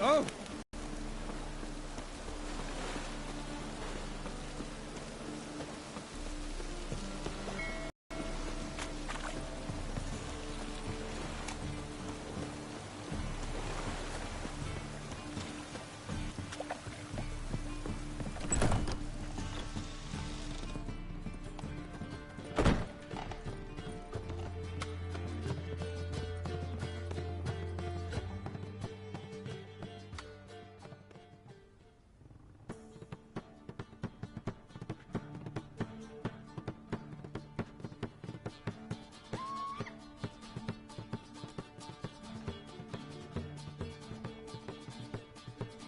Oh!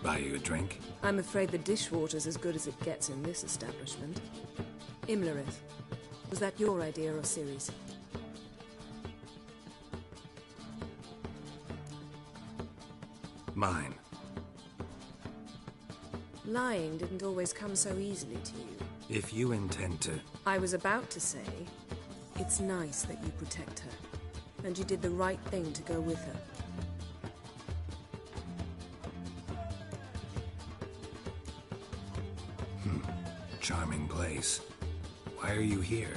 Buy you a drink? I'm afraid the dishwater's as good as it gets in this establishment. Imlerith, was that your idea or Ciri's? Mine. Lying didn't always come so easily to you. If you intend to... I was about to say, it's nice that you protect her. And you did the right thing to go with her. Charming place. Why are you here?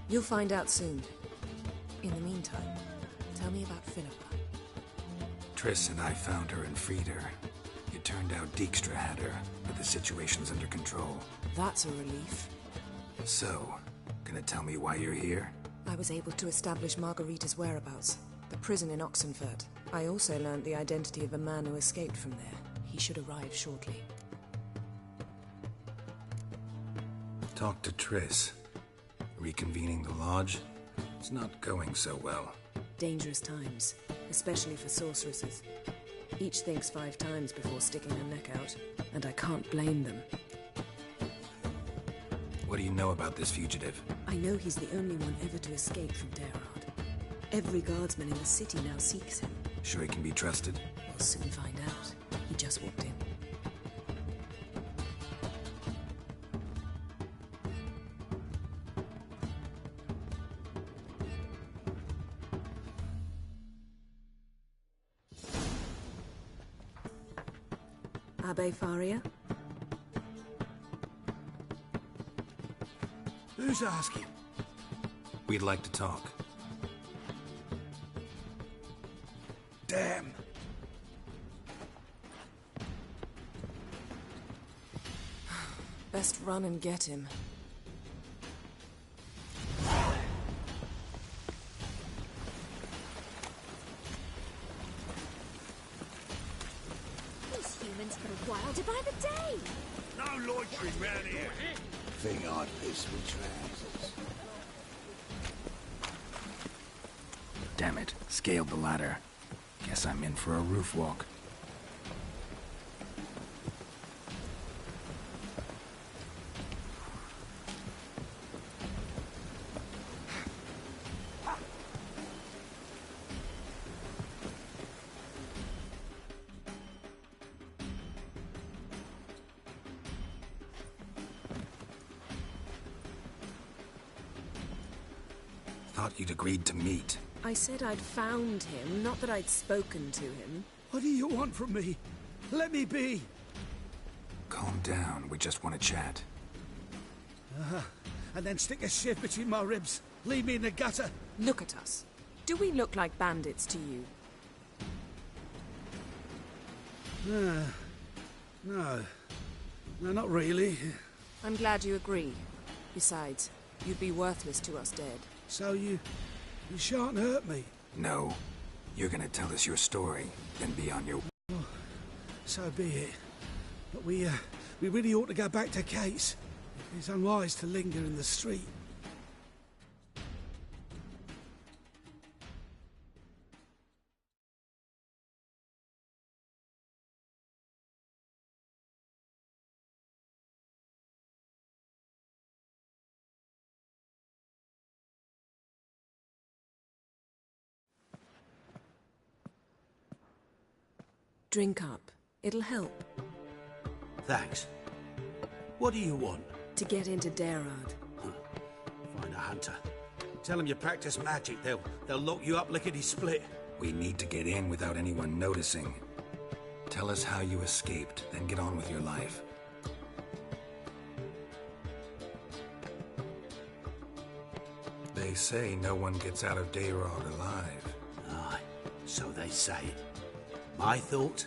You'll find out soon. In the meantime, tell me about Philippa. Triss and I found her and freed her. It turned out Dijkstra had her, but the situation's under control. That's a relief. So, gonna tell me why you're here? I was able to establish Margarita's whereabouts. The prison in Oxenfurt. I also learned the identity of a man who escaped from there. He should arrive shortly. Talk to Triss. Reconvening the lodge? It's not going so well. Dangerous times, especially for sorceresses. Each thinks 5 times before sticking her neck out, and I can't blame them. What do you know about this fugitive? I know he's the only one ever to escape from Derard. Every guardsman in the city now seeks him. Sure he can be trusted? We'll soon find out. He just walked in. Abbe Faria? Who's asking? We'd like to talk. Damn. Best run and get him. These humans put a while to buy the day. No loitering round here. Thing I'd piss with trousers. Damn it. Scaled the ladder. Guess I'm in for a roof walk. Thought you'd agreed to meet. I said I'd found him, not that I'd spoken to him. What do you want from me? Let me be. Calm down, we just want to chat. And then stick a shiv between my ribs. Leave me in the gutter. Look at us. Do we look like bandits to you? No. No, not really. I'm glad you agree. Besides, you'd be worthless to us dead. So you shan't hurt me. No. You're gonna tell us your story, then be on your... So be it. But we really ought to go back to Kate's. It's unwise to linger in the street. Drink up. It'll help. Thanks. What do you want? To get into Derard. Find a hunter. Tell them you practice magic. They'll lock you up lickety-split. We need to get in without anyone noticing. Tell us how you escaped, then get on with your life. They say no one gets out of Dayrod alive. Aye, so they say. My thought?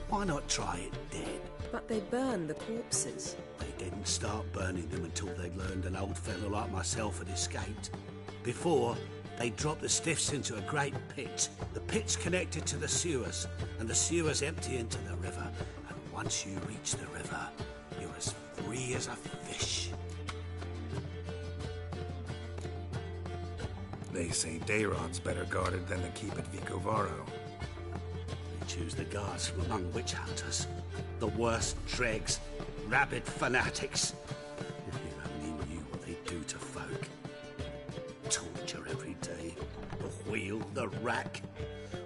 Why not try it dead? But they burn the corpses. They didn't start burning them until they'd learned an old fellow like myself had escaped. Before, they dropped the stiffs into a great pit. The pit's connected to the sewers, and the sewers empty into the river. And once you reach the river, you're as free as a fish. They say Dayrod's better guarded than the keep at Vicovaro. We choose the guards from among witch hunters. The worst dregs, rabid fanatics. If you only knew what they do to folk. Torture every day. The wheel, the rack.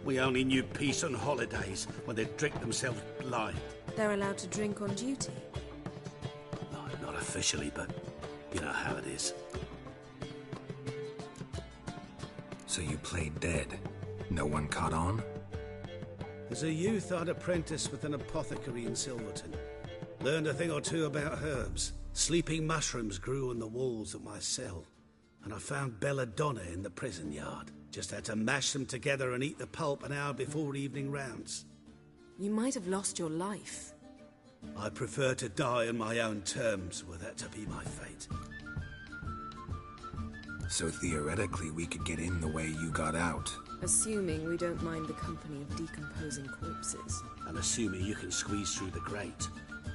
We only knew peace on holidays when they'd drink themselves blind. They're allowed to drink on duty. Not officially, but you know how it is. So you played dead. No one caught on? As a youth, I'd apprenticed with an apothecary in Silverton. Learned a thing or two about herbs. Sleeping mushrooms grew on the walls of my cell. And I found belladonna in the prison yard. Just had to mash them together and eat the pulp an hour before evening rounds. You might have lost your life. I prefer to die on my own terms, were that to be my fate. So theoretically, we could get in the way you got out. Assuming we don't mind the company of decomposing corpses. And assuming you can squeeze through the grate.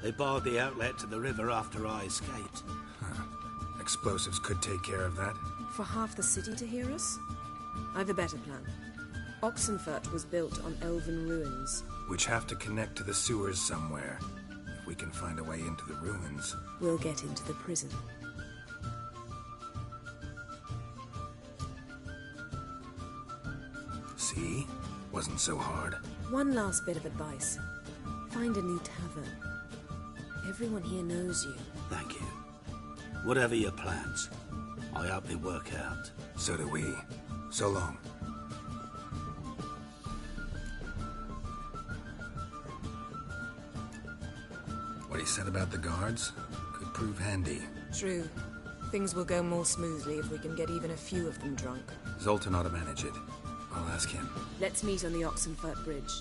They barred the outlet to the river after I escaped. Huh. Explosives could take care of that. For half the city to hear us? I've a better plan. Oxenfurt was built on elven ruins. Which have to connect to the sewers somewhere. If we can find a way into the ruins. We'll get into the prison. See? Wasn't so hard. One last bit of advice. Find a new tavern. Everyone here knows you. Thank you. Whatever your plans, I hope they work out. So do we. So long. What he said about the guards could prove handy. True. Things will go more smoothly if we can get even a few of them drunk. Zoltan ought to manage it. I'll ask him. Let's meet on the Oxenfurt Bridge.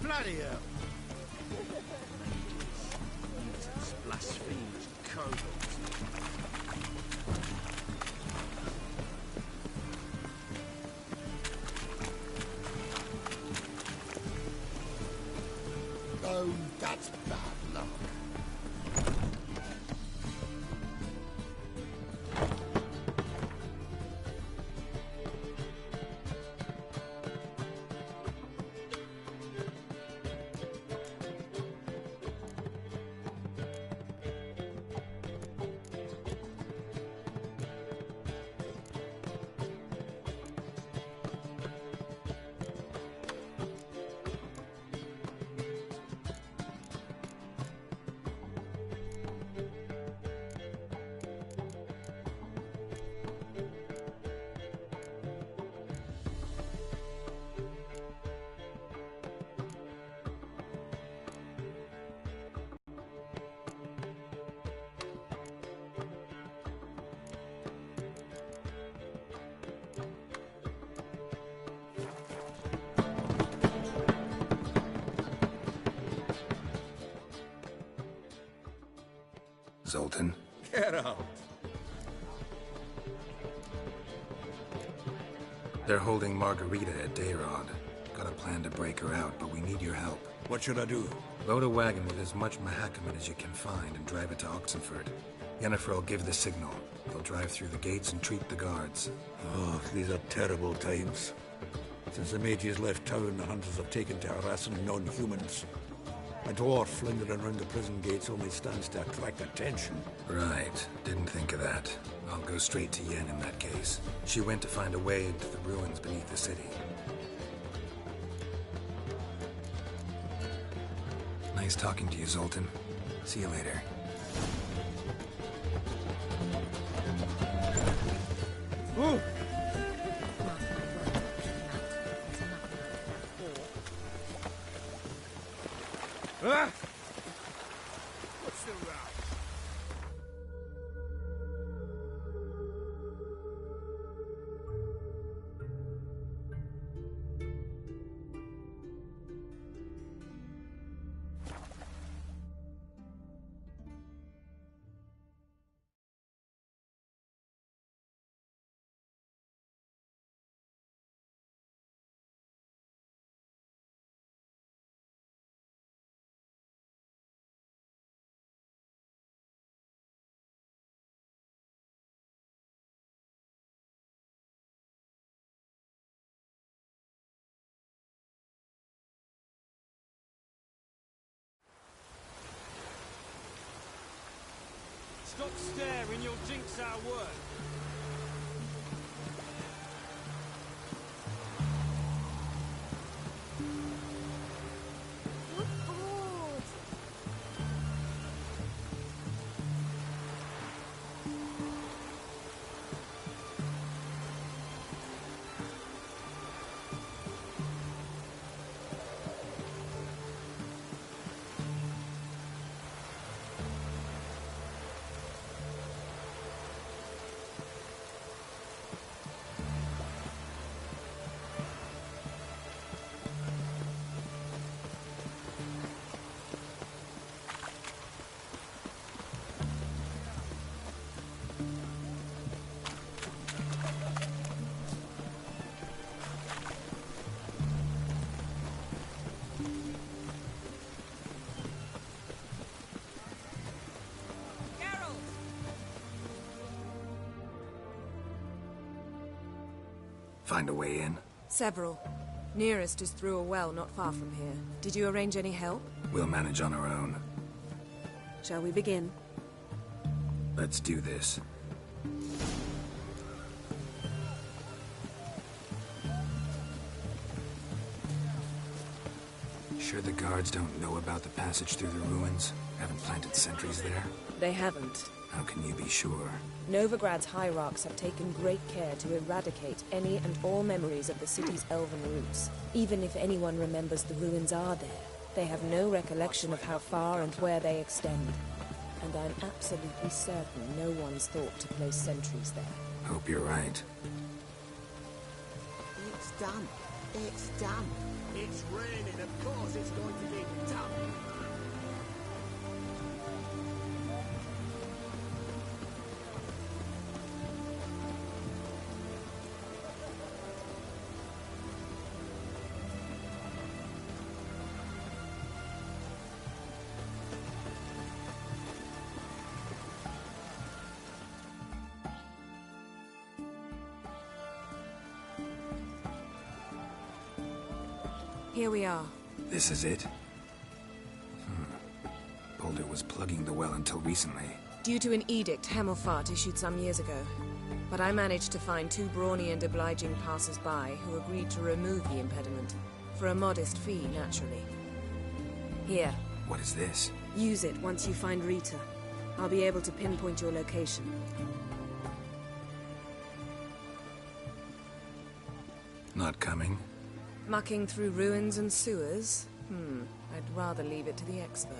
Bloody hell. Blasphemous kobolds. Oh, that's bad luck. Zoltan? Get out. They're holding Margarita at Dayrod. Got a plan to break her out, but we need your help. What should I do? Load a wagon with as much Mahakaman as you can find and drive it to Oxenford. Yennefer will give the signal. They'll drive through the gates and treat the guards. Oh, these are terrible times. Since the mages left town, the hunters have taken to harassing non-humans. A dwarf lingering around the prison gates only stands to attract attention. Right. Didn't think of that. I'll go straight to Yen in that case. She went to find a way into the ruins beneath the city. Nice talking to you, Zoltan. See you later. Oh! Ah! What's the row? Stop staring, you'll jinx our work. Look bored. Find a way in? Several. Nearest is through a well not far from here. Did you arrange any help? We'll manage on our own. Shall we begin? Let's do this. Sure the guards don't know about the passage through the ruins? Haven't planted sentries there? They haven't. How can you be sure? Novigrad's hierarchs have taken great care to eradicate any and all memories of the city's elven roots. Even if anyone remembers the ruins are there, they have no recollection of how far and where they extend. And I'm absolutely certain no one's thought to place sentries there. Hope you're right. It's done. It's done. It's raining, of course it's going to be done. Here we are. This is it? Boulder was plugging the well until recently. Due to an edict Hemelfart issued some years ago. But I managed to find two brawny and obliging passers-by who agreed to remove the impediment. For a modest fee, naturally. Here. What is this? Use it once you find Rita. I'll be able to pinpoint your location. Not coming? Mucking through ruins and sewers? I'd rather leave it to the expert.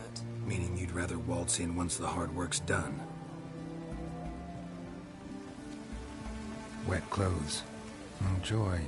Meaning you'd rather waltz in once the hard work's done. Wet clothes. Oh, joy.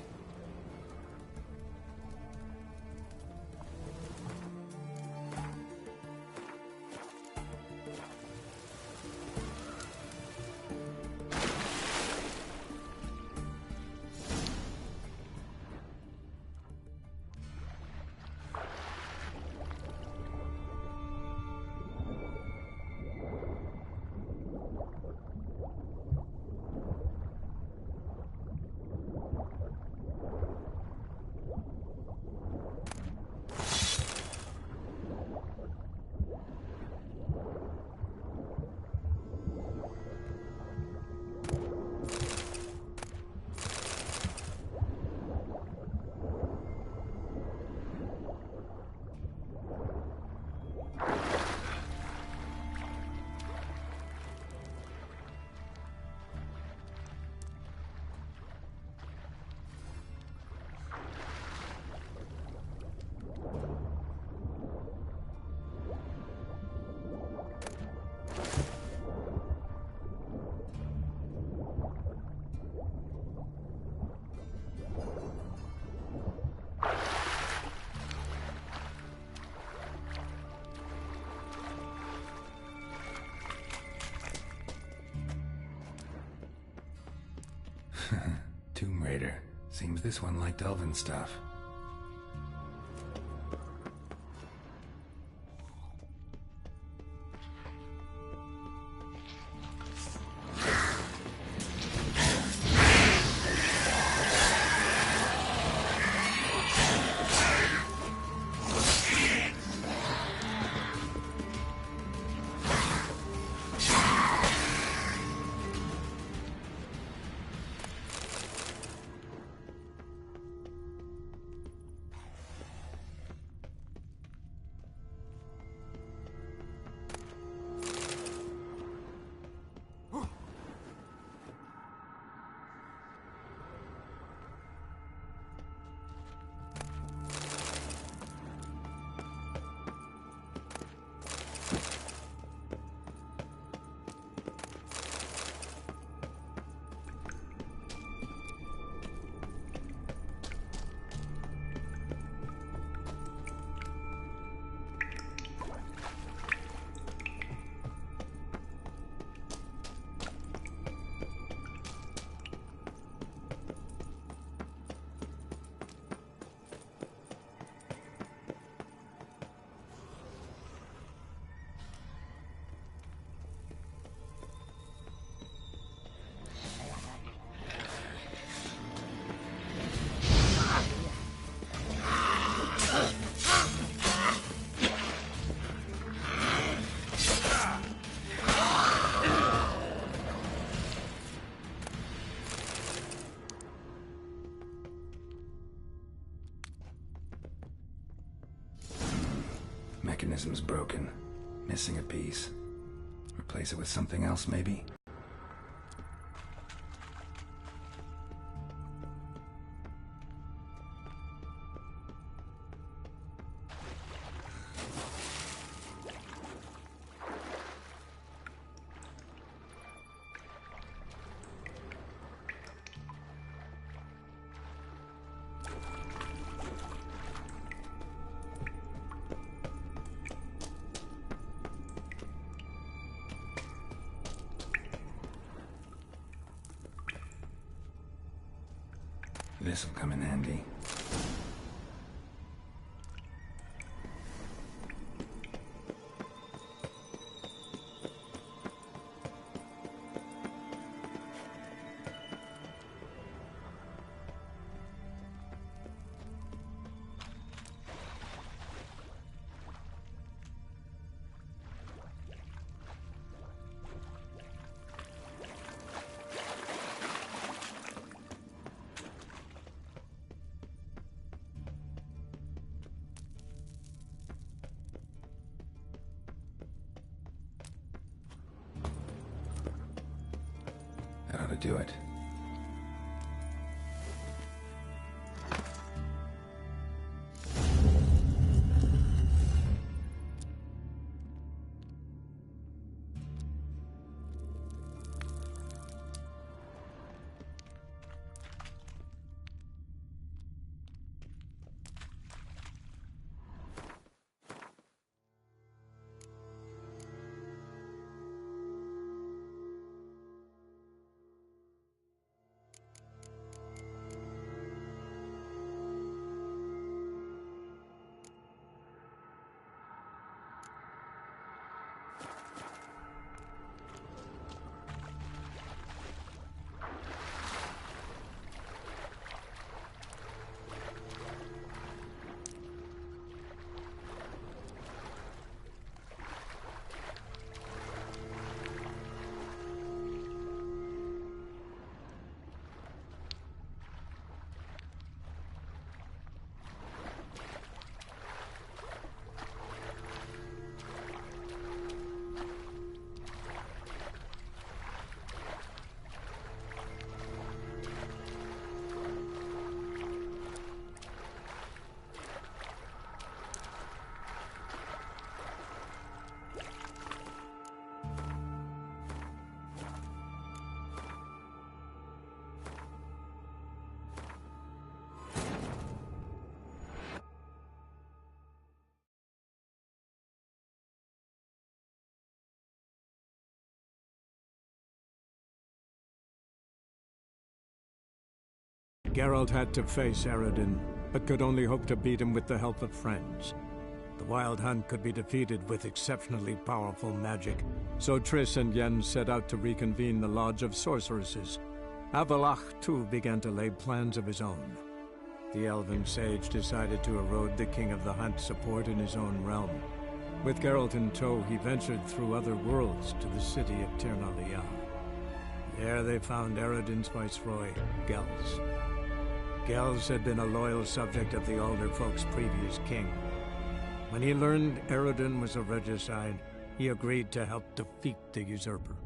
Tomb Raider. Seems this one liked elven stuff. Mechanism's broken. Missing a piece. Replace it with something else, maybe? This'll come in handy. That ought to do it. Geralt had to face Eredin, but could only hope to beat him with the help of friends. The Wild Hunt could be defeated with exceptionally powerful magic, so Triss and Yen set out to reconvene the Lodge of Sorceresses. Avallac'h, too, began to lay plans of his own. The elven sage decided to erode the King of the Hunt's support in his own realm. With Geralt in tow, he ventured through other worlds to the city of Tir na There they found Eredin's viceroy, Gels. Gels had been a loyal subject of the Alder Folk's previous king. When he learned Eredin was a regicide, he agreed to help defeat the usurper.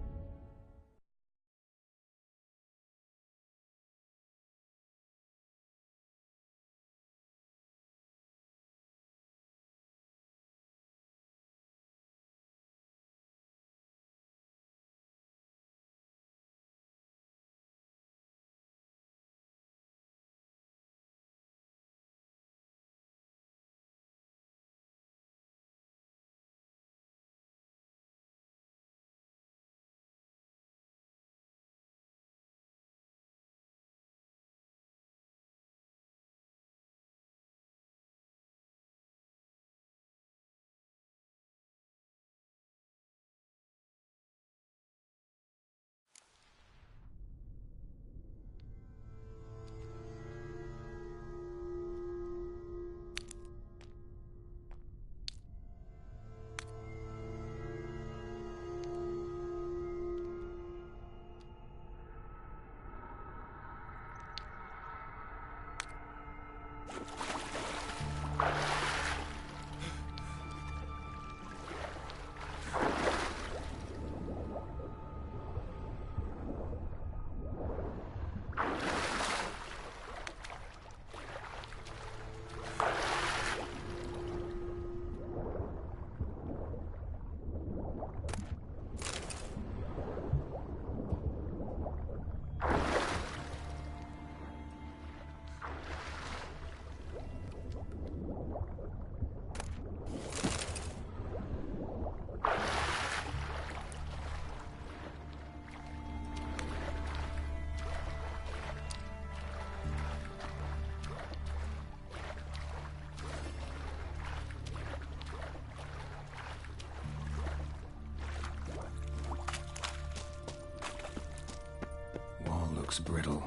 Looks brittle.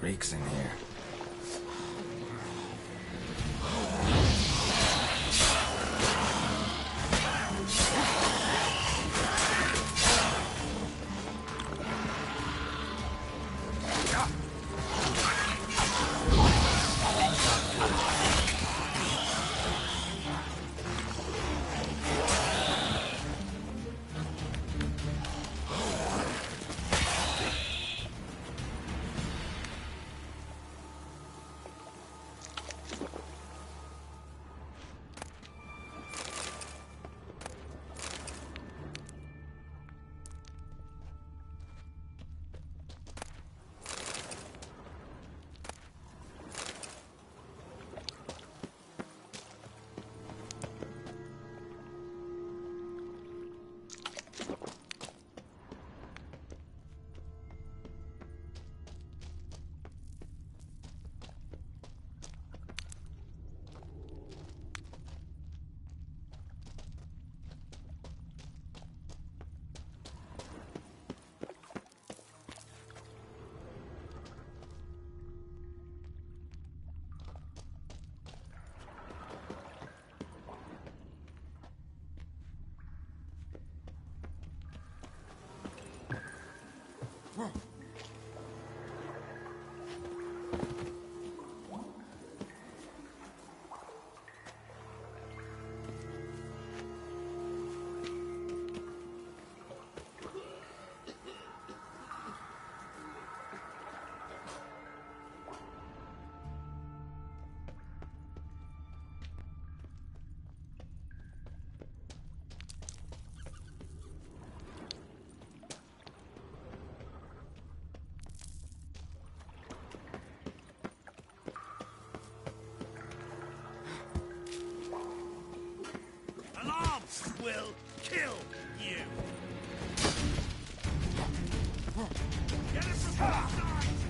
Reeks in here. will kill you. Get it from both sides!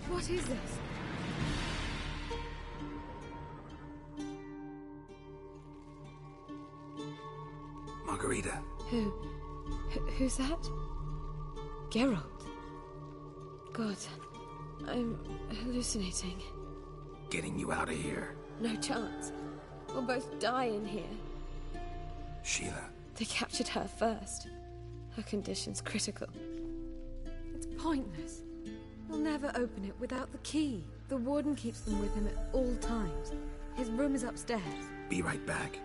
What is this? Margarita. Who's that? Geralt. God, I'm hallucinating. Getting you out of here. No chance. We'll both die in here. Sheila. They captured her first. Her condition's critical. It's pointless. We'll never open it without the key. The warden keeps them with him at all times. His room is upstairs. Be right back.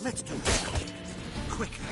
Let's do this quickly.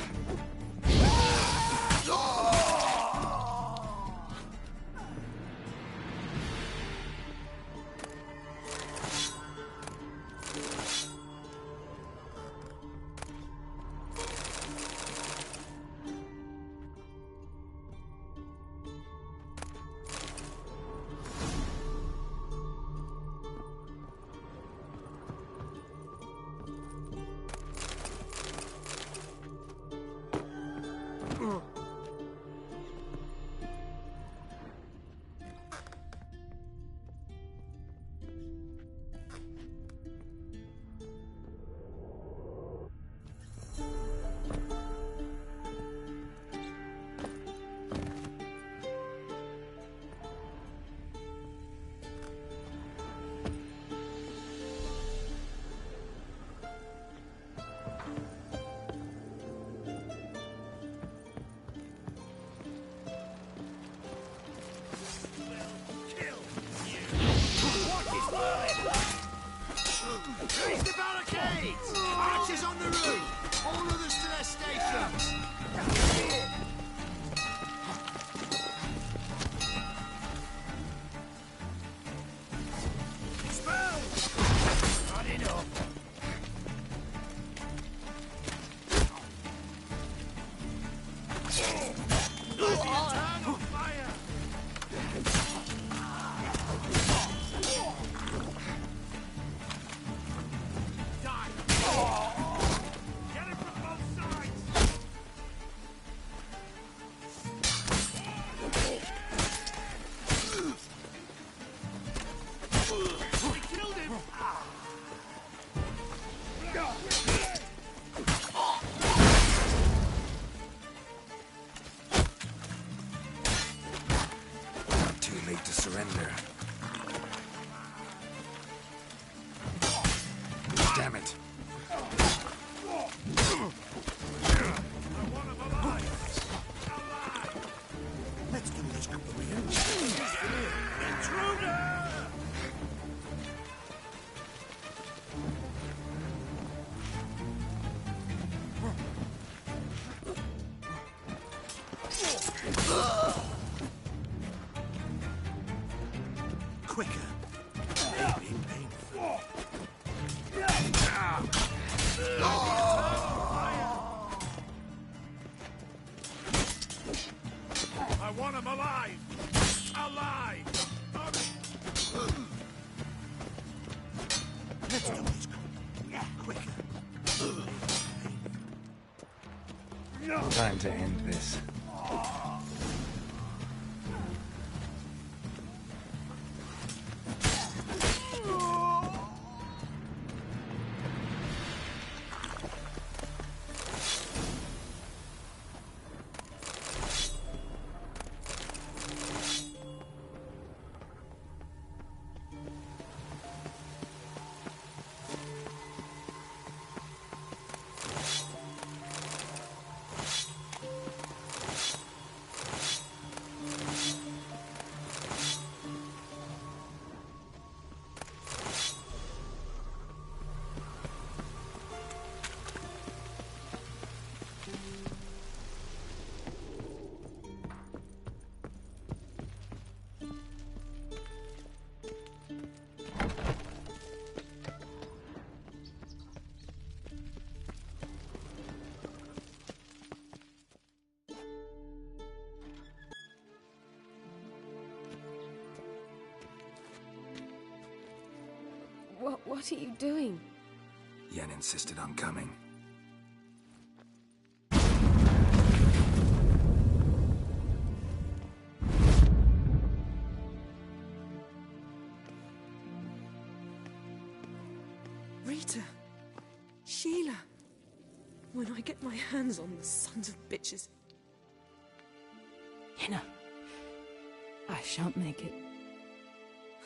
Damn it. Let's do this quickly. Intruder! Quicker. Painful. I want him alive! Alive! Let's do this quicker. Time to end this. What are you doing? Yen insisted on coming. Rita. Sheila. When I get my hands on the sons of bitches. Yenna. I shan't make it.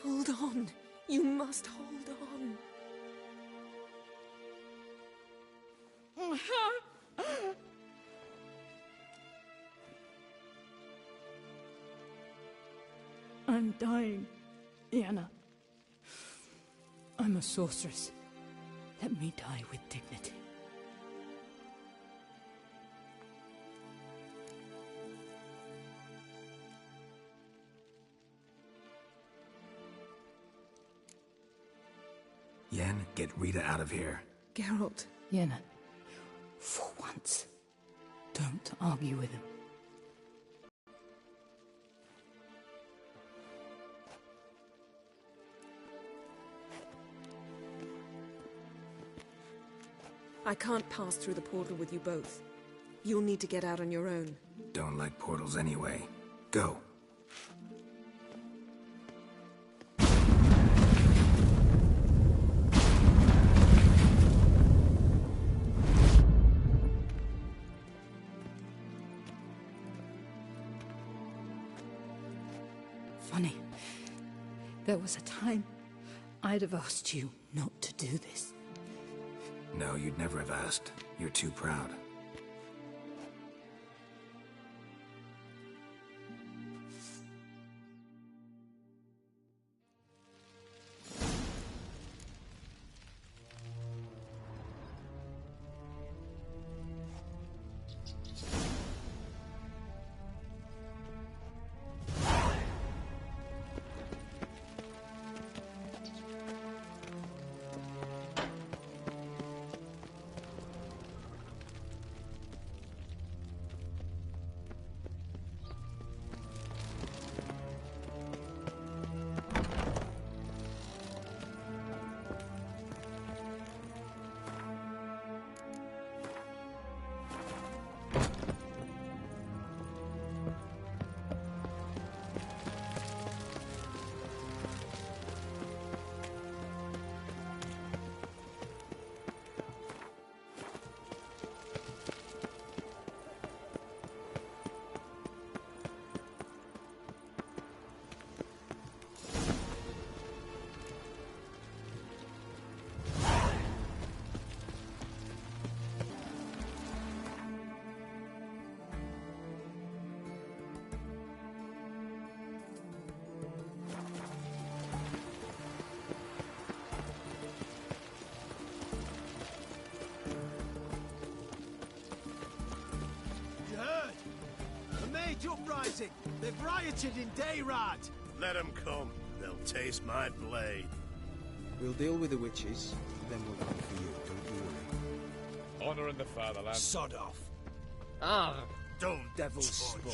Hold on. You must hold on. I'm dying, Yenna. I'm a sorceress. Let me die with dignity. Yen, get Rita out of here. Geralt. Yenna, for once, don't argue with him. I can't pass through the portal with you both. You'll need to get out on your own. Don't like portals anyway. Go. Funny. There was a time I'd have asked you not to do this. No, you'd never have asked. You're too proud. mage uprising. They've rioted in Dayrad. Let them come. They'll taste my blade. We'll deal with the witches, then we'll come for you, don't you worry. Honor in the fatherland. Sod off. Ah, don't devil's spawn.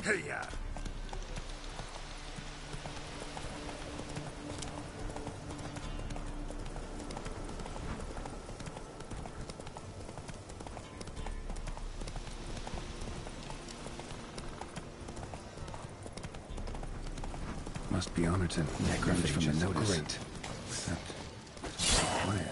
Hey-ya! Must be honored to necrophages from the notice. Great. Except quiet.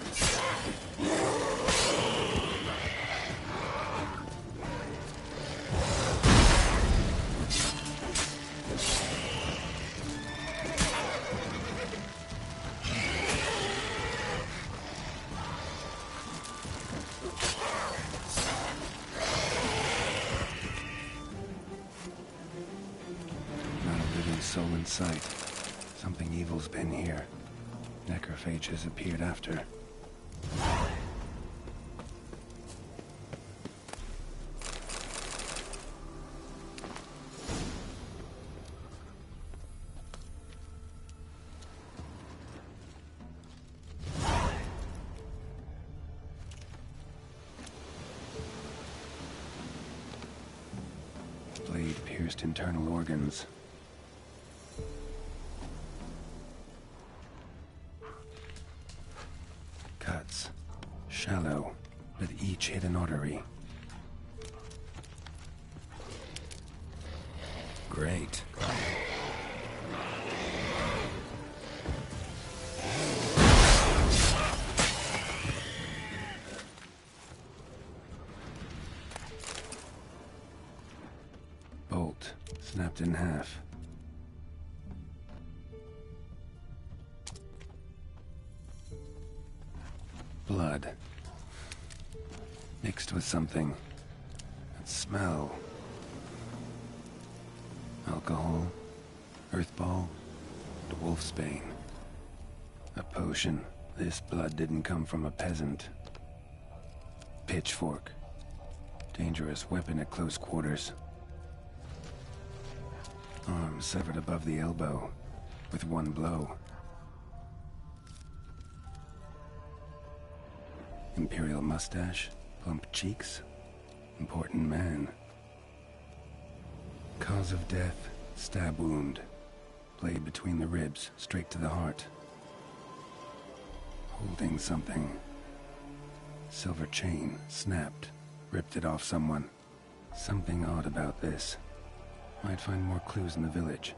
Soul in sight. Something evil's been here. Necrophage has appeared after. Blade pierced internal organs. Cuts. Shallow, but each hit an artery. Great. Bolt snapped in half. Blood. Mixed with something. That smell. Alcohol. Earthball. And wolfsbane. A potion. This blood didn't come from a peasant. Pitchfork. Dangerous weapon at close quarters. Arm severed above the elbow. With one blow. Imperial mustache, plump cheeks, important man. Cause of death, stab wound. Blade between the ribs, straight to the heart. Holding something. Silver chain, snapped, ripped it off someone. Something odd about this. Might find more clues in the village.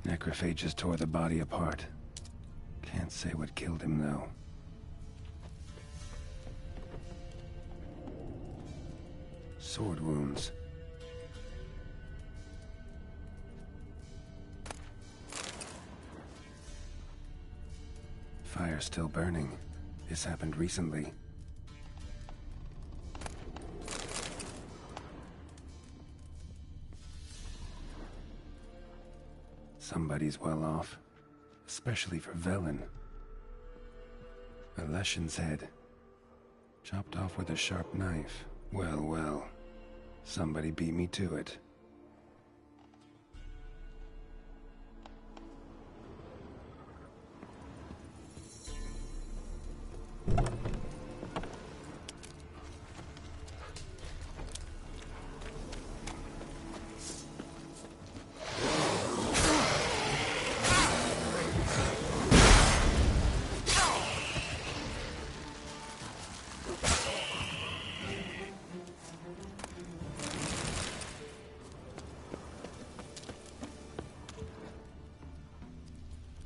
Necrophages tore the body apart. Can't say what killed him, though. Sword wounds. Fire still burning. This happened recently. Somebody's well off, especially for Velen. A Leshen's head. Chopped off with a sharp knife. Well, well. Somebody beat me to it.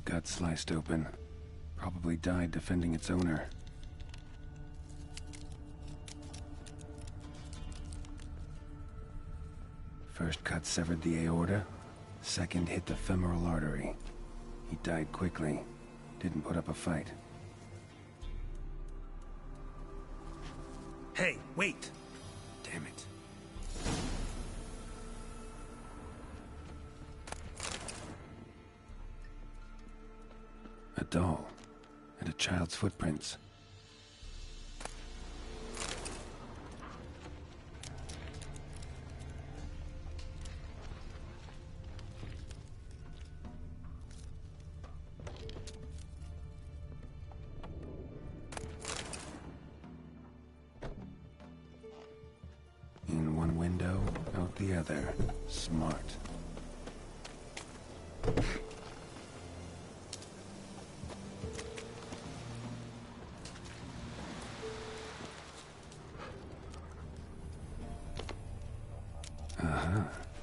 Gut sliced open. Probably died defending its owner. First cut severed the aorta. Second hit the femoral artery. He died quickly. Didn't put up a fight. Hey, wait! Damn it. A doll. And a child's footprints. In one window, out the other. Smart.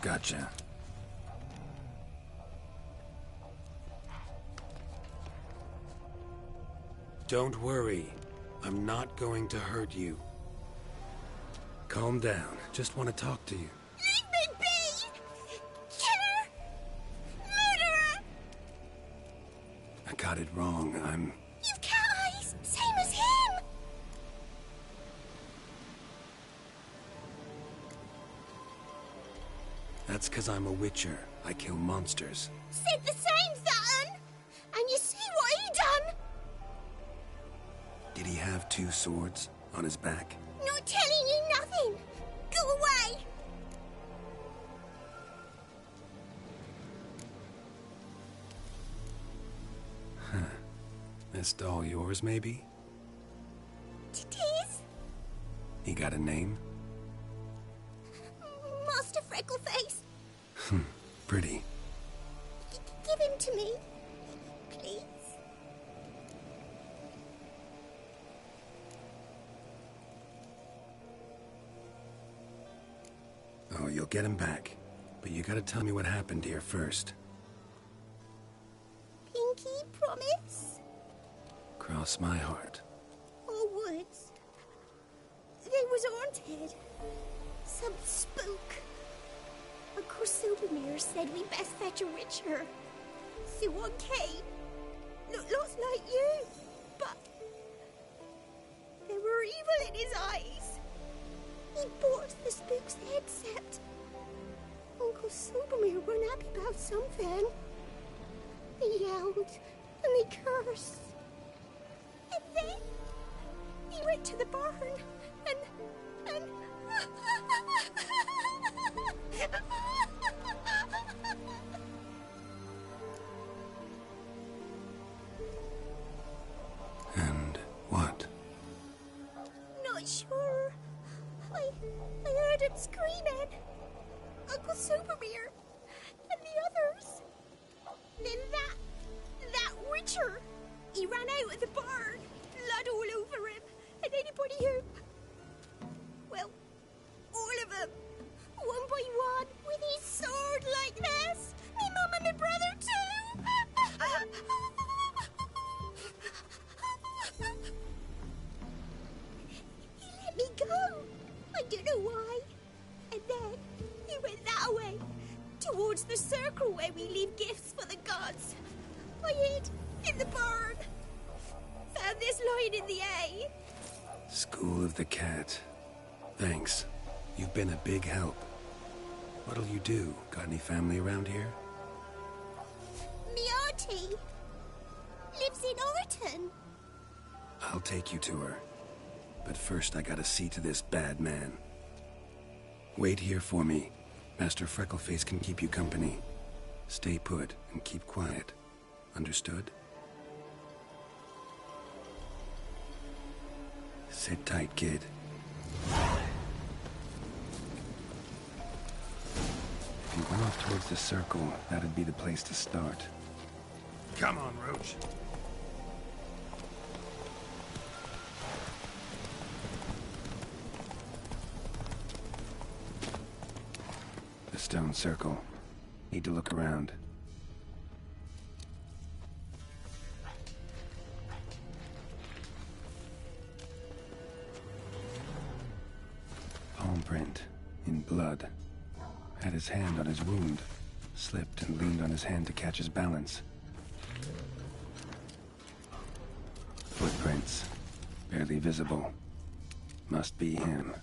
Gotcha. Don't worry. I'm not going to hurt you. Calm down. Just want to talk to you. Leave me be! Killer! Murderer! I got it wrong. You've cat eyes, same as him! That's because I'm a witcher. I kill monsters. Said the same, That'un! And you see what he done? Did he have 2 swords on his back? Not telling you nothing! Go away! Huh. This doll yours, maybe? It is? He got a name? Master Freckleface. Pretty. Give him to me. Please. Oh, you'll get him back. But you gotta tell me what happened here first. Pinky promise? Cross my heart. Or woods. They was haunted. Some spook. Uncle Silvermere said we best fetch a witcher. So on came. Looks like you. But there were evil in his eyes. He bought the spook's headset. Uncle Silvermere weren't happy about something. They yelled and they cursed. And then he went to the barn and And what? Not sure. I heard him screaming. Uncle Silvermere and the others. Then that witcher, he ran out of the barn, blood all over him, and anybody who, well, all of them, one by one, with his sword like this. Me mum and my brother too. He let me go. I don't know why. And then he went that way, towards the circle where we leave gifts for the gods. I hid in the barn. Found this line in the A. School of the Cat. Thanks. You've been a big help. What'll you do? Got any family around here? Me auntie lives in Orton. I'll take you to her. But first I gotta see to this bad man. Wait here for me. Master Freckleface can keep you company. Stay put and keep quiet. Understood? Sit tight, kid. If you went off towards the circle, that'd be the place to start. Come on, Roach. The stone circle. Need to look around. Palm print. In blood. Had his hand on his wound. Slipped and leaned on his hand to catch his balance. Footprints. Barely visible. Must be him.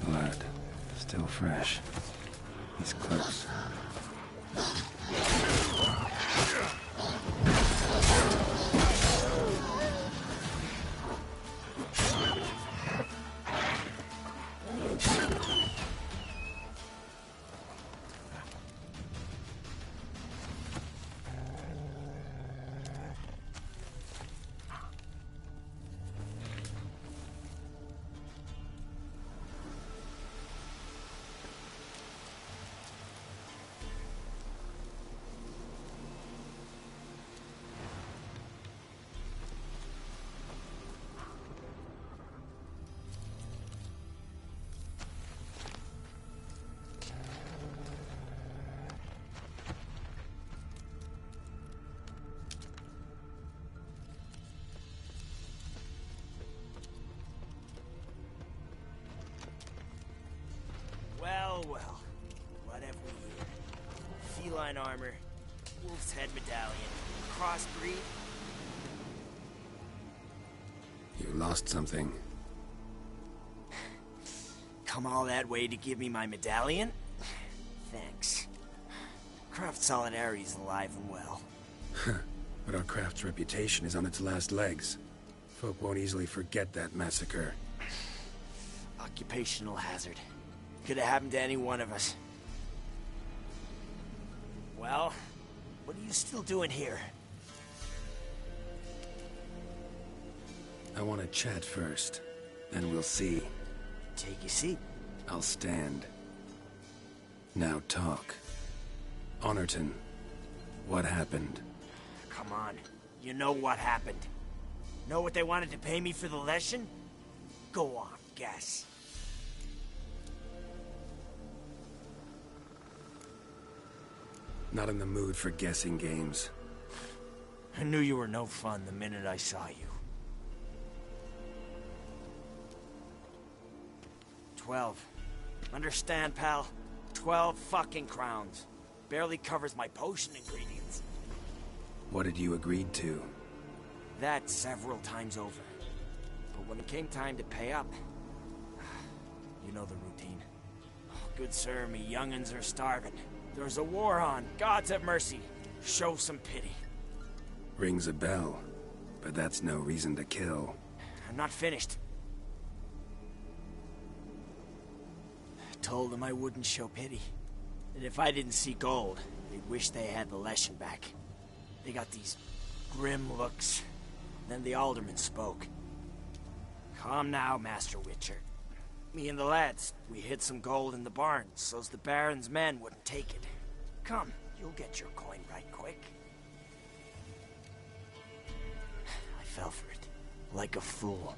Blood. Still fresh. He's close. Well, what have we here? Feline armor, wolf's head medallion, crossbreed. You lost something. Come all that way to give me my medallion? Thanks. Craft Solidarity's alive and well. But our craft's reputation is on its last legs. Folk won't easily forget that massacre. Occupational hazard. Could have happened to any one of us. Well, what are you still doing here? I want to chat first. Then we'll see. Take your seat. I'll stand. Now talk. Honorton, what happened? Come on. You know what happened. Know what they wanted to pay me for the lesson? Go on, guess. Not in the mood for guessing games. I knew you were no fun the minute I saw you. 12. Understand, pal? 12 fucking crowns. Barely covers my potion ingredients. What had you agreed to? That several times over. But when it came time to pay up... You know the routine. Oh, good sir, me young'uns are starving. There's a war on. Gods have mercy. Show some pity. Rings a bell. But that's no reason to kill. I'm not finished. Told them I wouldn't show pity. That if I didn't see gold, they'd wish they had the lesson back. They got these grim looks. Then the alderman spoke. Come now, Master Witcher. Me and the lads, we hid some gold in the barn, so's the Baron's men wouldn't take it. Come, you'll get your coin right quick. I fell for it, like a fool.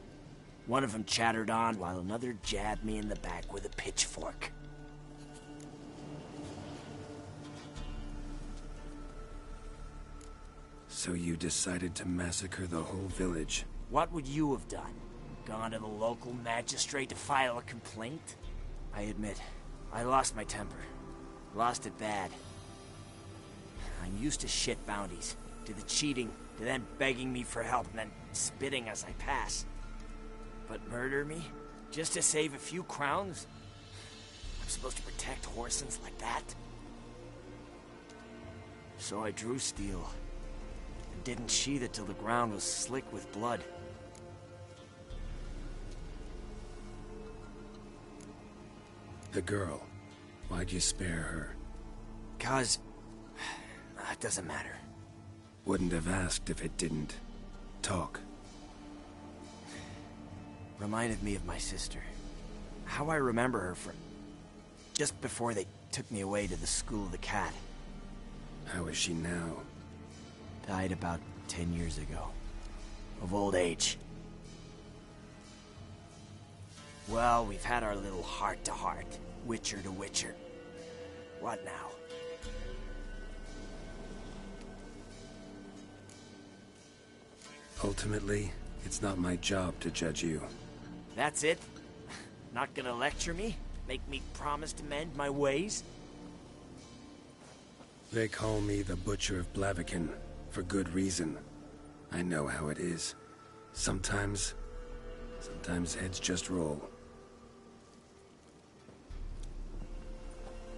One of them chattered on while another jabbed me in the back with a pitchfork. So you decided to massacre the whole village? What would you have done? Gone to the local magistrate to file a complaint? I admit, I lost my temper. Lost it bad. I'm used to shit bounties, to the cheating, to then begging me for help and then spitting as I pass. But murder me? Just to save a few crowns? I'm supposed to protect Horsens like that? So I drew steel, and didn't sheathe it till the ground was slick with blood. The girl. Why'd you spare her? 'Cause... it doesn't matter. Wouldn't have asked if it didn't talk. Reminded me of my sister. How I remember her from... just before they took me away to the School of the Cat. How is she now? Died about 10 years ago. Of old age. Well, we've had our little heart-to-heart. Witcher to Witcher. What now? Ultimately, it's not my job to judge you. That's it? Not gonna lecture me? Make me promise to mend my ways? They call me the Butcher of Blaviken, for good reason. I know how it is. Sometimes heads just roll.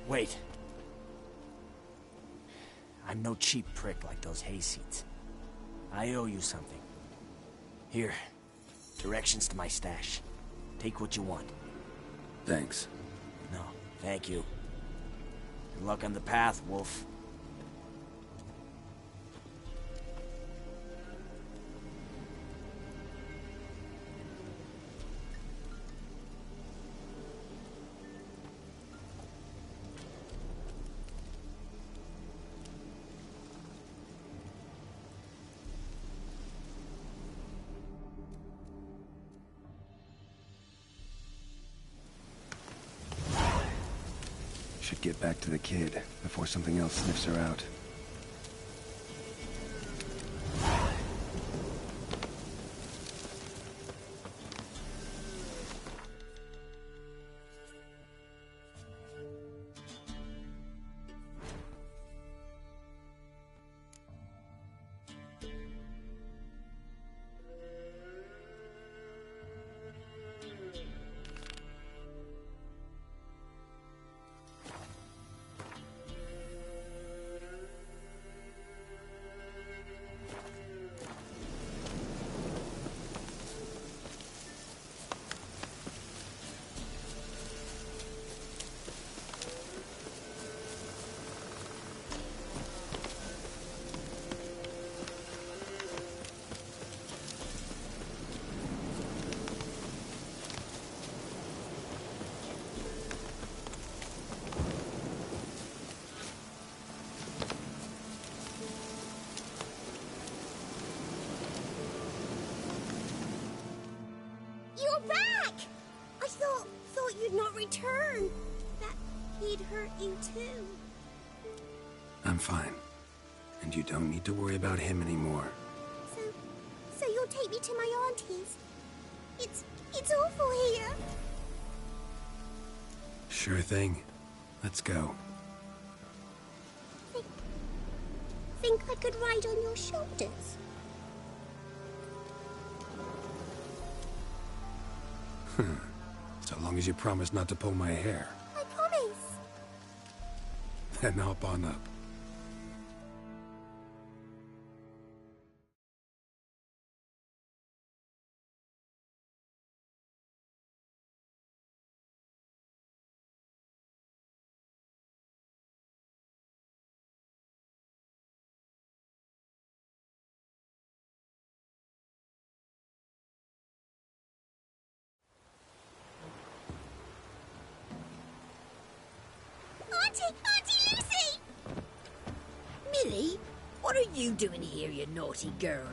Wait. I'm no cheap prick like those hayseeds. I owe you something. Here, directions to my stash. Take what you want. Thanks. No, thank you. Good luck on the path, Wolf. Should get back to the kid before something else sniffs her out. You're back! I thought you'd not return. That he'd hurt you too. I'm fine. And you don't need to worry about him anymore. So you'll take me to my auntie's? It's awful here. Sure thing. Let's go. Think I could ride on your shoulders? So long as you promise not to pull my hair. I promise. Then hop on up. Auntie Lucy! Millie, what are you doing here, you naughty girl?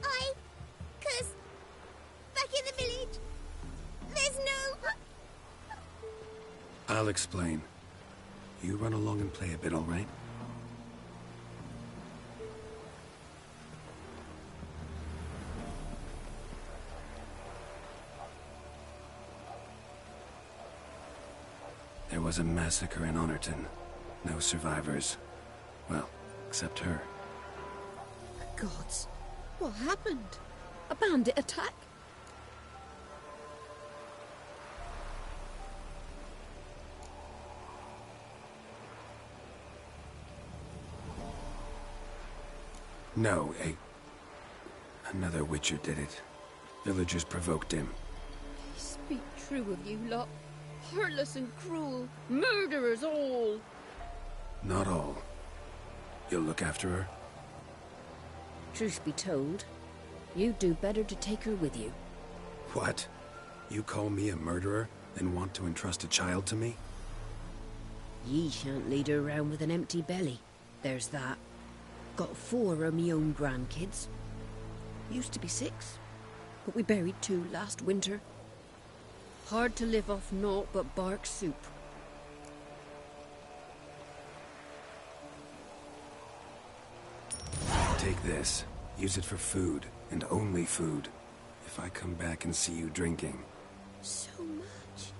'Cause back in the village, there's no... I'll explain. You run along and play a bit, all right? There was a massacre in Honorton. No survivors. Well, except her. The gods. What happened? A bandit attack? No, another Witcher did it. Villagers provoked him. They speak true of you lot. Heartless and cruel. Murderers all. Not all. You'll look after her? Truth be told, you'd do better to take her with you. What? You call me a murderer, then want to entrust a child to me? Ye shan't lead her around with an empty belly. There's that. Got 4 of me own grandkids. Used to be 6, but we buried 2 last winter. Hard to live off naught but bark soup. Take this. Use it for food, and only food. If I come back and see you drinking. So much.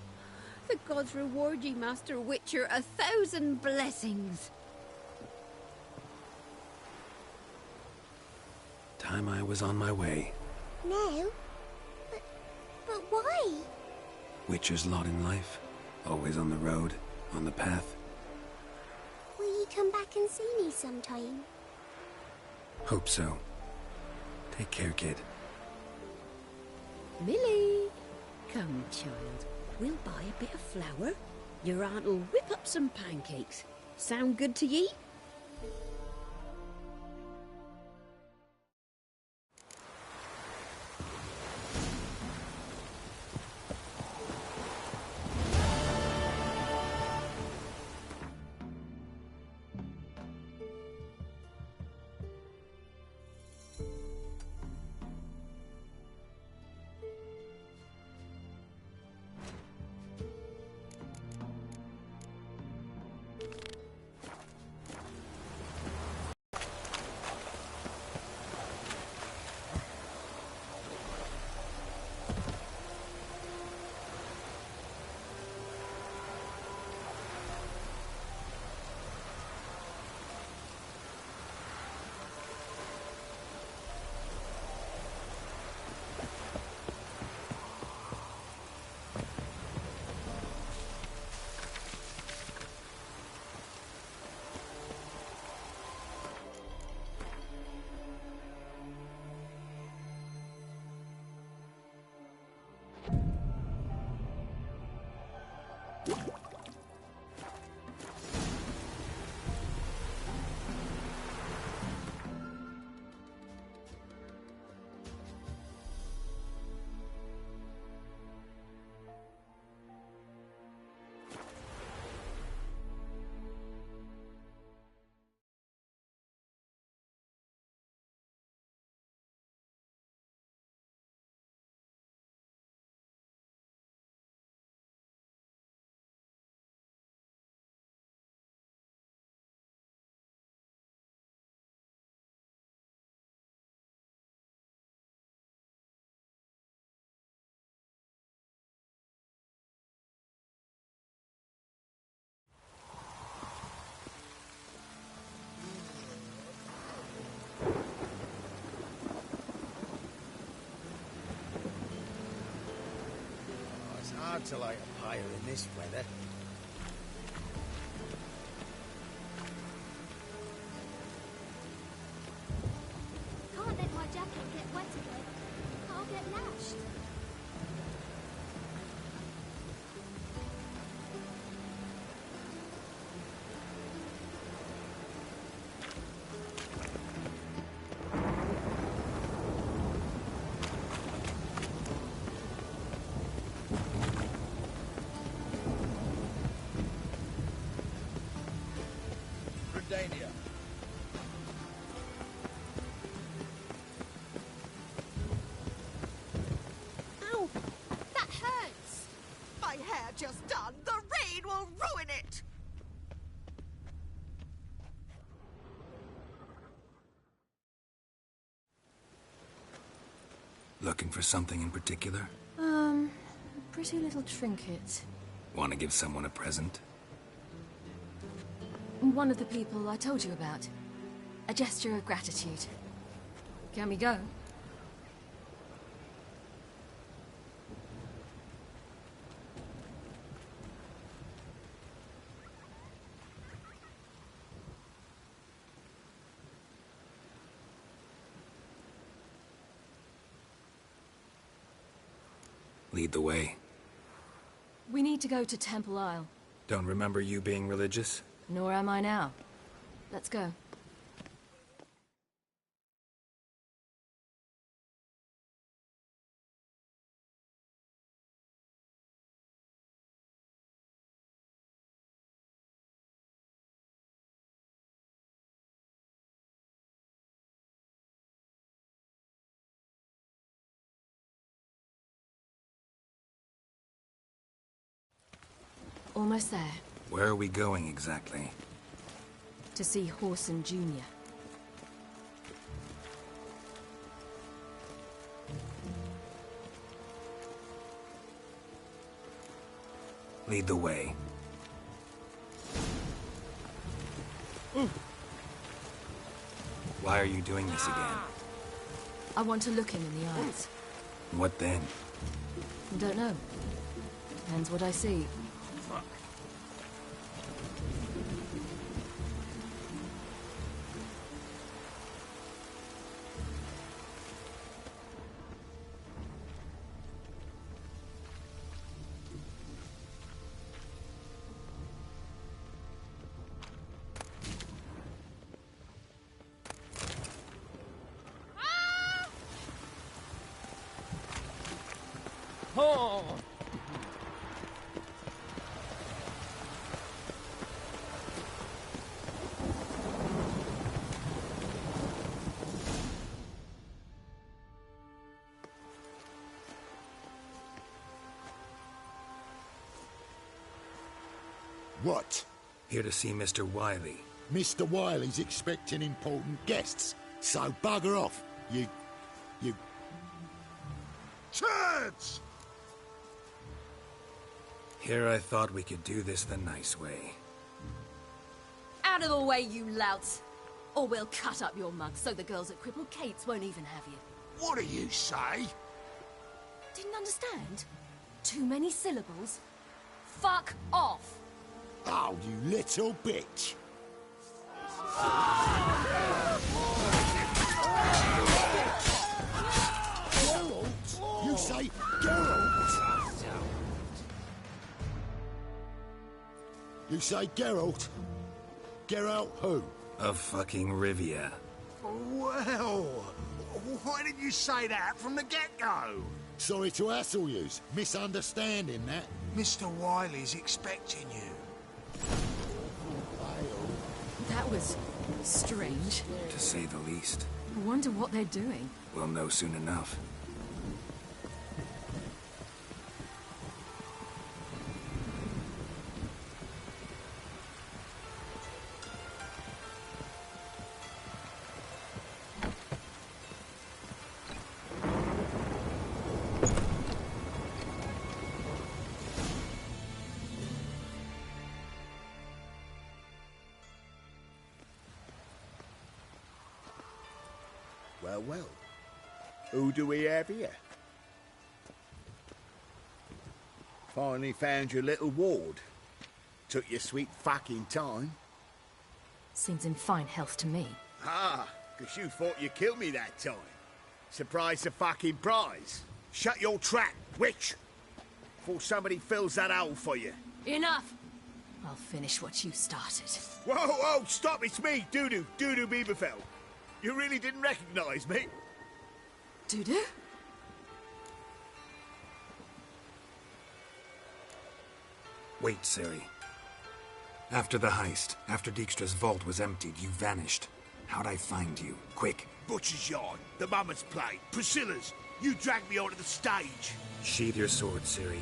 The gods reward ye, Master Witcher, 1,000 blessings. Time I was on my way. No. But why? Witcher's lot in life. Always on the road, on the path. Will you come back and see me sometime? Hope so. Take care, kid. Millie! Come, child. We'll buy a bit of flour. Your aunt'll whip up some pancakes. Sound good to ye? Hard to light a fire in this weather. Can't let my jacket get wet again. I'll get lashed. Ow! That hurts! My hair just done. The rain will ruin it! Looking for something in particular? Pretty little trinket. Want to give someone a present? One of the people I told you about. A gesture of gratitude. Can we go? Lead the way. We need to go to Temple Isle. Don't remember you being religious? Nor am I now. Let's go. Almost there. Where are we going exactly? To see Horson Jr. Lead the way. Why are you doing this again? I want to look him in the eyes. What then? I don't know. Depends what I see. What? Here to see Mr. Wiley. Mr. Wiley's expecting important guests, so bugger off, you... Turds! Here I thought we could do this the nice way. Out of the way, you louts! Or we'll cut up your mug so the girls at Cripple Kate's won't even have you. What do you say? Didn't understand? Too many syllables? Fuck off! Oh, you little bitch! Geralt? You say Geralt? You say Geralt? Geralt who? Of fucking Rivia. Well, why didn't you say that from the get-go? Sorry to hassle yous. Misunderstanding that. Mr. Wiley's expecting you. That was strange. To say the least. I wonder what they're doing. We'll know soon enough. Well. Who do we have here? Finally found your little ward. Took your sweet fucking time. Seems in fine health to me. Ah, 'cause you thought you killed me that time. Surprise the fucking prize. Shut your trap, witch! Before somebody fills that hole for you. Enough! I'll finish what you started. Whoa, stop, it's me, Dudu Bieberfeld. You really didn't recognize me? Dudu? Wait, Ciri. After the heist, after Dijkstra's vault was emptied, you vanished. How'd I find you? Quick. Butcher's Yard, the Mama's Plate, Priscilla's. You dragged me onto the stage. Sheathe your sword, Ciri.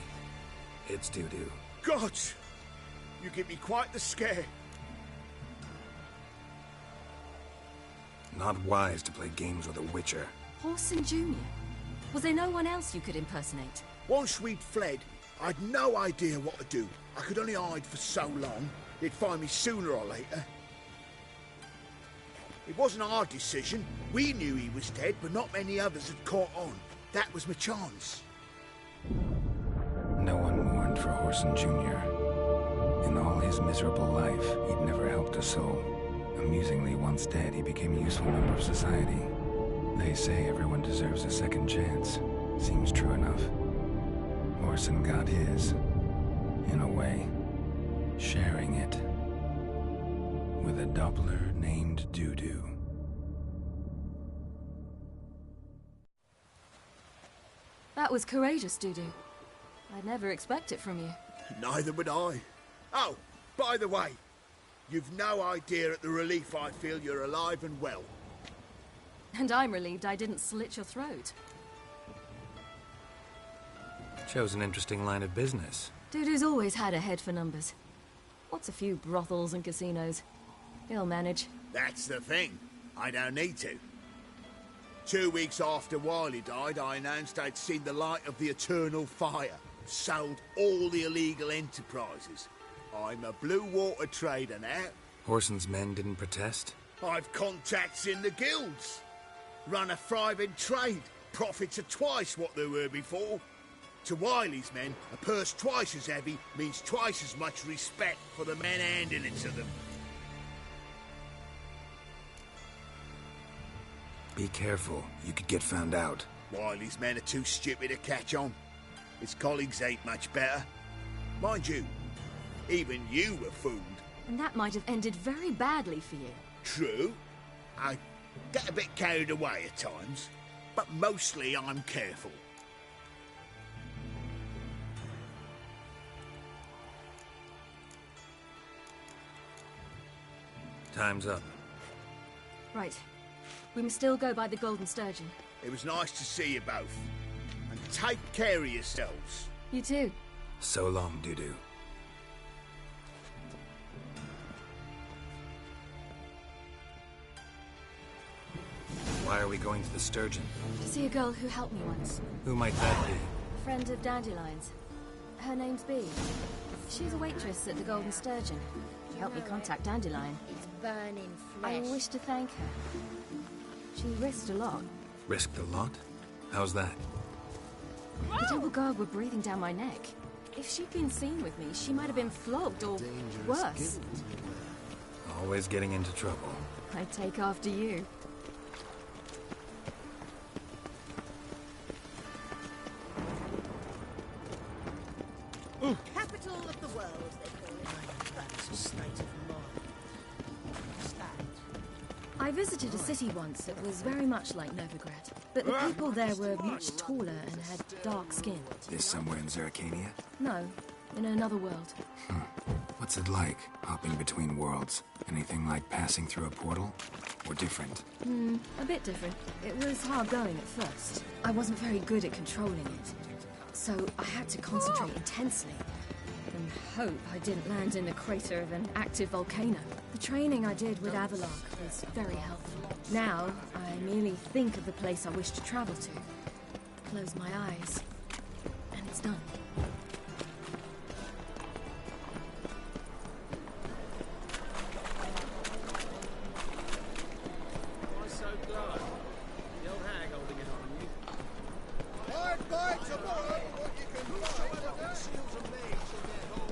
It's Dudu. God! You give me quite the scare. Not wise to play games with a witcher. Horson Jr.? Was there no one else you could impersonate? Once we'd fled, I'd no idea what to do. I could only hide for so long. They'd find me sooner or later. It wasn't our decision. We knew he was dead, but not many others had caught on. That was my chance. No one mourned for Orson Jr. In all his miserable life, he'd never helped a soul. Amusingly, once dead, he became a useful member of society. They say everyone deserves a second chance. Seems true enough. Orson got his, in a way, sharing it with a Doppler named Doo-Doo. That was courageous, Doo-Doo. I'd never expect it from you. Neither would I. Oh, by the way, you've no idea at the relief I feel you're alive and well. And I'm relieved I didn't slit your throat. Chose an interesting line of business. Doo-Doo's always had a head for numbers. What's a few brothels and casinos? He'll manage. That's the thing. I don't need to. 2 weeks after Wiley died, I announced I'd seen the light of the eternal fire. Sold all the illegal enterprises. I'm a blue water trader now. Orson's men didn't protest? I've contacts in the guilds. Run a thriving trade. Profits are twice what they were before. To Wiley's men, a purse twice as heavy means twice as much respect for the men handing it to them. Be careful. You could get found out. Wiley's men are too stupid to catch on. His colleagues ain't much better. Mind you, even you were fooled. And that might have ended very badly for you. True. I get a bit carried away at times, but mostly I'm careful. Time's up. Right. We must still go by the Golden Sturgeon. It was nice to see you both. And take care of yourselves. You too. So long, Doo-Doo. Why are we going to the Sturgeon? To see a girl who helped me once. Who might that be? A friend of Dandelion's. Her name's Bee. She's a waitress at the Golden Sturgeon. She helped me contact Dandelion. It's burning I flesh. wish to thank her. She risked a lot. Risked a lot? How's that? The Temple Guard were breathing down my neck. If she'd been seen with me, she might have been flogged or worse. Always getting into trouble. I take after you. Capital of the world, they call it. That's a state of mind. I visited a city once that was very much like Novigrad, but the people there were much taller and had dark skin. This somewhere in Zeracania? No, in another world. What's it like, hopping between worlds? Anything like passing through a portal? Or different? A bit different. It was hard going at first. I wasn't very good at controlling it, so I had to concentrate intensely and hope I didn't land in the crater of an active volcano. The training I did with Avalok was very helpful. Now, I merely think of the place I wish to travel to, close my eyes, and it's done. I'm so glad. The old hag holding it on you. I'd buy tomorrow what you can buy. Seals and legs will get home.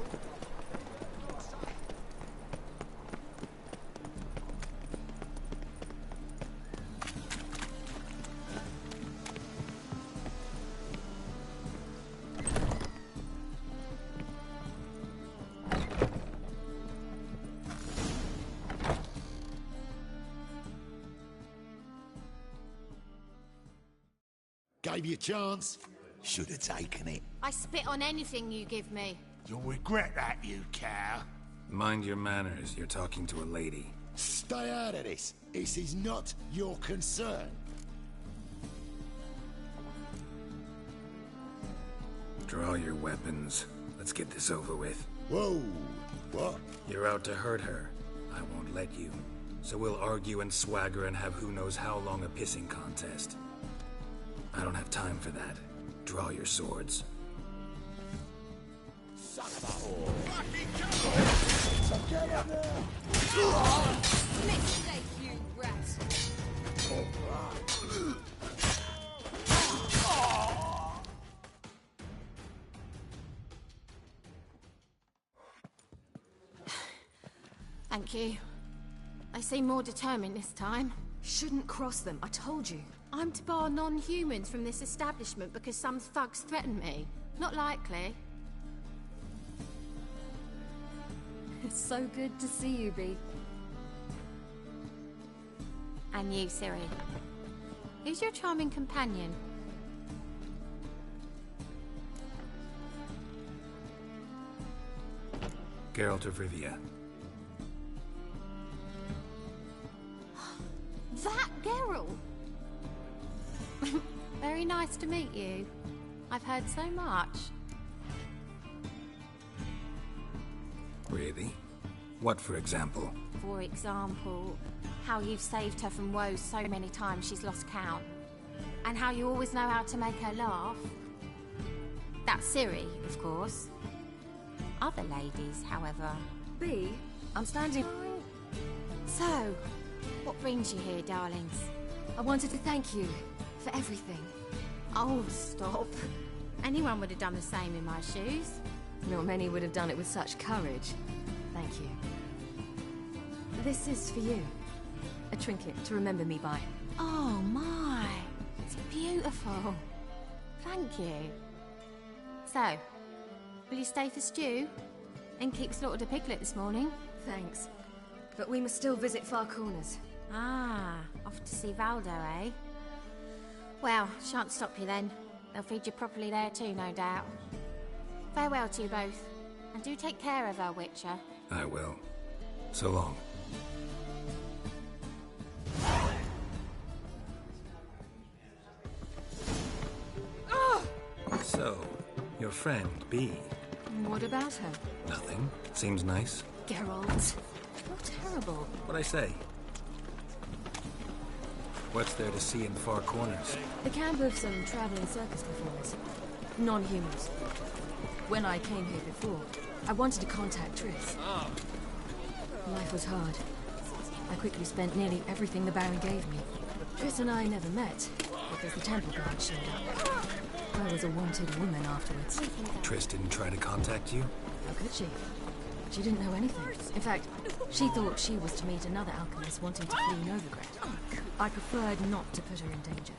Gave you a chance. Should have taken it. I spit on anything you give me. You'll regret that, you cow. Mind your manners, you're talking to a lady. Stay out of this. This is not your concern. Draw your weapons. Let's get this over with. Whoa. What? You're out to hurt her. I won't let you. So we'll argue and swagger and have who knows how long a pissing contest. I don't have time for that. Draw your swords. Mistake, you rat. Thank you. They seem more determined this time. Shouldn't cross them, I told you. I'm to bar non-humans from this establishment because some thugs threaten me. Not likely. It's so good to see you, Bee. And you, Siri. Who's your charming companion? Geralt of Rivia. That Geralt! Very nice to meet you. I've heard so much. Really? What, for example? For example, how you've saved her from woes so many times she's lost count. And how you always know how to make her laugh. That's Siri, of course. Other ladies, however. Bee, I'm standing... So, what brings you here, darlings? I wanted to thank you for everything. Oh, stop. Anyone would have done the same in my shoes. Not many would have done it with such courage. Thank you. This is for you. A trinket to remember me by. Oh, my. It's beautiful. Thank you. So, will you stay for stew? And keep slaughtered a piglet this morning? Thanks. But we must still visit Far Corners. Ah, off to see Valdo, eh? Well, shan't stop you then. They'll feed you properly there too, no doubt. Farewell to you both. And do take care of her, Witcher. I will. So long. So, your friend, Bee. What about her? Nothing. Seems nice. Geralt. How terrible. What'd I say? What's there to see in Far Corners? The camp of some traveling circus performers. Non-humans. When I came here before, I wanted to contact Triss. Life was hard. I quickly spent nearly everything the Baron gave me. Triss and I never met, because the temple guard showed up. I was a wanted woman afterwards. Triss didn't try to contact you? How could she? She didn't know anything. In fact, she thought she was to meet another alchemist wanting to flee Novigrad. I preferred not to put her in danger.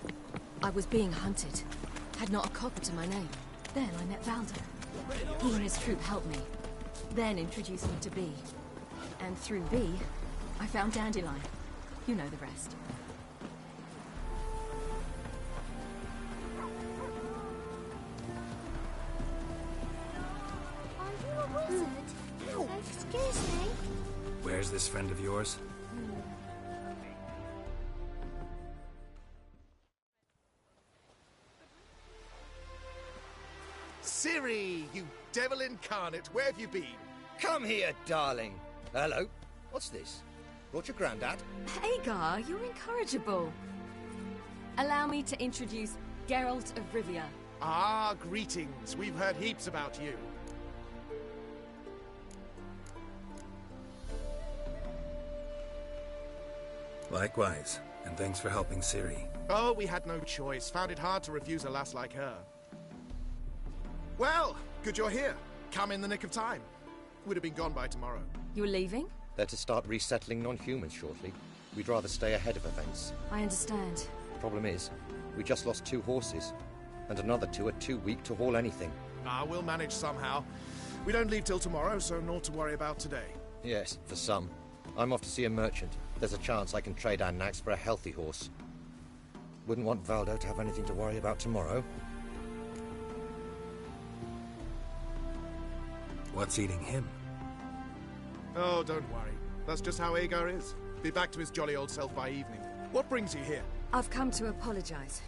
I was being hunted. Had not a copper to my name. Then I met Valdo. He and his troop helped me. Then introduced me to Bee. And through Bee, I found Dandelion. You know the rest. Excuse me. Where's this friend of yours? Ciri, you devil incarnate, where have you been? Come here, darling. Hello. What's this? Brought your granddad? Agar, you're incorrigible. Allow me to introduce Geralt of Rivia. Ah, greetings. We've heard heaps about you. Likewise, and thanks for helping Ciri. Oh, we had no choice. Found it hard to refuse a lass like her. Well, good you're here. Come in the nick of time. Would have been gone by tomorrow. You're leaving? They're to start resettling non-humans shortly. We'd rather stay ahead of events. I understand. Problem is, we just lost 2 horses, and another 2 are too weak to haul anything. Ah, we'll manage somehow. We don't leave till tomorrow, so naught to worry about today. Yes, for some. I'm off to see a merchant. There's a chance I can trade our nags for a healthy horse. Wouldn't want Valdo to have anything to worry about tomorrow. What's eating him? Oh, don't worry. That's just how Agar is. Be back to his jolly old self by evening. What brings you here? I've come to apologize.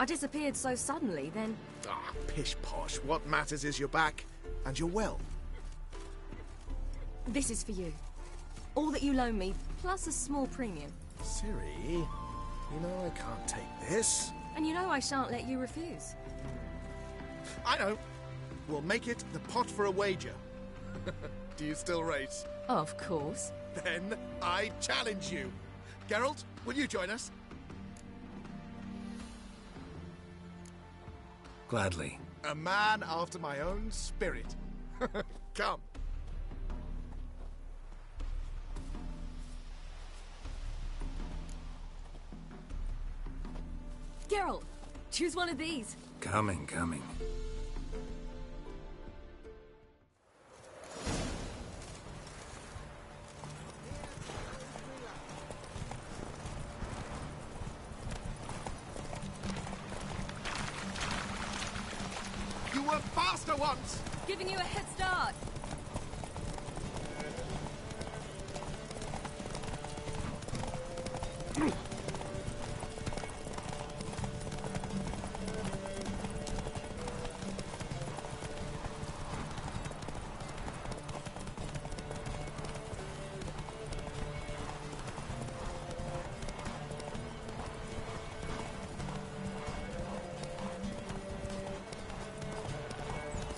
I disappeared so suddenly, then... Ah, pish-posh. What matters is you're back, and you're well. This is for you. All that you loan me, plus a small premium. Ciri, you know I can't take this. And you know I shan't let you refuse. I know. We'll make it the pot for a wager. Do you still race? Of course. Then I challenge you. Geralt, will you join us? Gladly. A man after my own spirit. Come. Geralt, choose one of these. Coming, coming. You were faster once! Giving you a head start.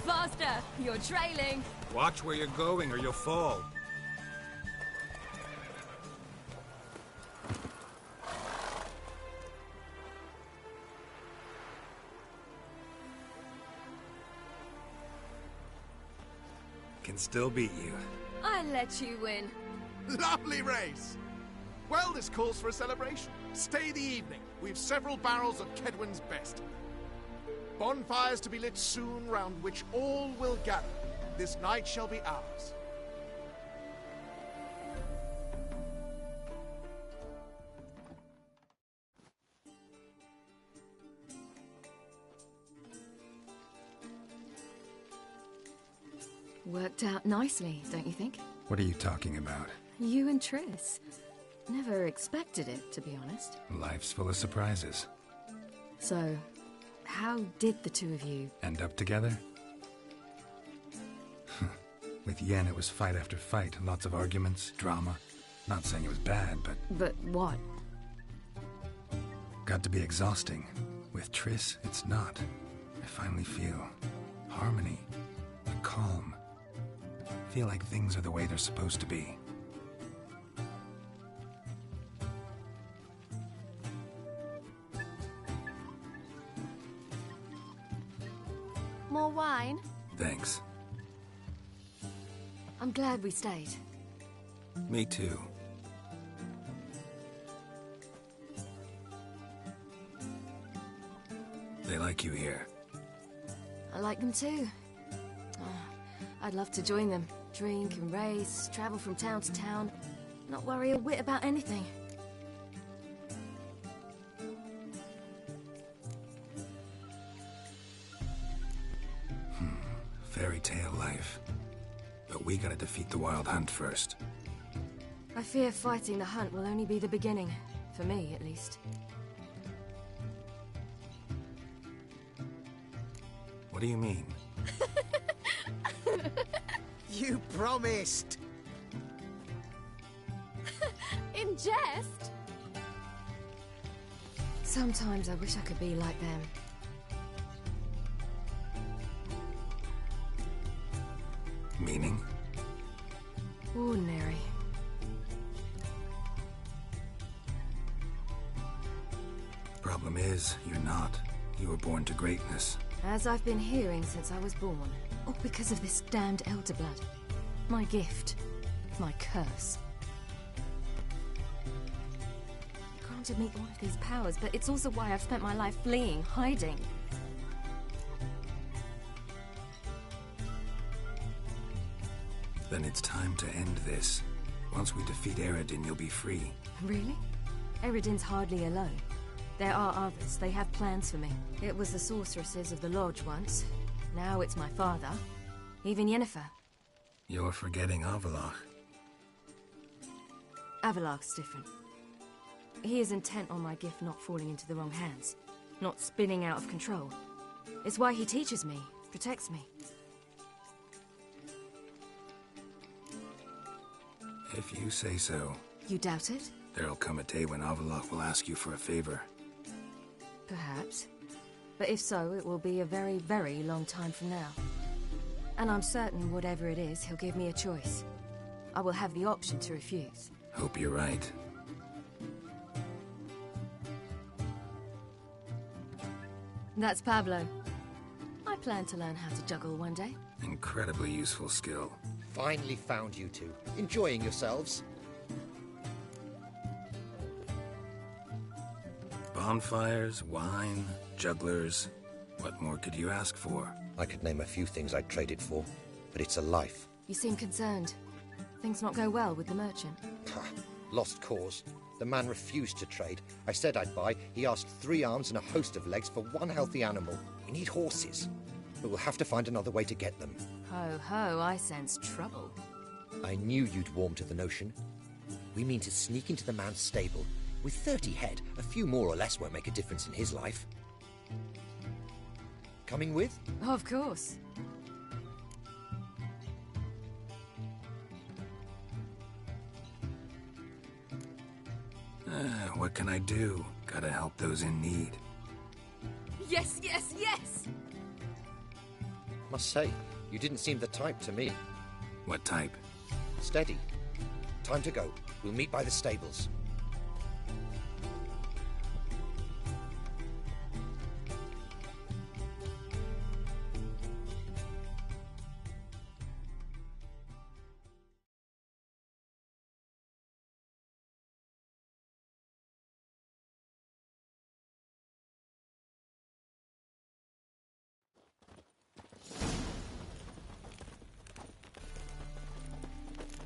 Faster! You're trailing. Watch where you're going or you'll fall. Can still beat you. I let you win. Lovely race! Well, this calls for a celebration. Stay the evening. We've several barrels of Kedwin's best. Bonfires to be lit soon, round which all will gather. This night shall be ours. Worked out nicely, don't you think? What are you talking about? You and Triss. Never expected it, to be honest. Life's full of surprises. So, how did the two of you... End up together? With Yen, it was fight after fight. Lots of arguments, drama. Not saying it was bad, but... But what? Got to be exhausting. With Triss, it's not. I finally feel harmony, calm. Feel like things are the way they're supposed to be. More wine? Thanks. I'm glad we stayed. Me too. They like you here. I like them too. I'd love to join them. Drink and race, travel from town to town. Not worry a whit about anything. Fairy tale life. But we gotta defeat the Wild Hunt first. I fear fighting the hunt will only be the beginning. For me, at least. What do you mean? You promised! In jest? Sometimes I wish I could be like them. Meaning? Ordinary. Problem is, you're not. You were born to greatness. As I've been hearing since I was born. All because of this damned elder blood. My gift. My curse. It granted me all of these powers, but it's also why I've spent my life fleeing, hiding. Then it's time to end this. Once we defeat Eredin, you'll be free. Really? Eredin's hardly alone. There are others. They have plans for me. It was the sorceresses of the Lodge once. Now it's my father. Even Yennefer. You're forgetting Avalach. Avalach's different. He is intent on my gift not falling into the wrong hands. Not spinning out of control. It's why he teaches me, protects me. If you say so. You doubt it? There'll come a day when Avalach will ask you for a favor. Perhaps. But if so, it will be a very, very long time from now. And I'm certain whatever it is, he'll give me a choice. I will have the option to refuse. Hope you're right. That's Pablo. I plan to learn how to juggle one day. Incredibly useful skill. Finally found you two. Enjoying yourselves? Bonfires, wine, jugglers. What more could you ask for? I could name a few things I'd trade it for, but it's a life. You seem concerned. Things not go well with the merchant? Lost cause. The man refused to trade. I said I'd buy. He asked 3 arms and a host of legs for 1 healthy animal. We need horses, but we'll have to find another way to get them. Ho ho, I sense trouble. I knew you'd warm to the notion. We mean to sneak into the man's stable. With 30 head, a few more or less won't make a difference in his life. Coming with? Of course. What can I do? Gotta help those in need. Yes, yes, yes! Must say, you didn't seem the type to me. What type? Steady. Time to go. We'll meet by the stables.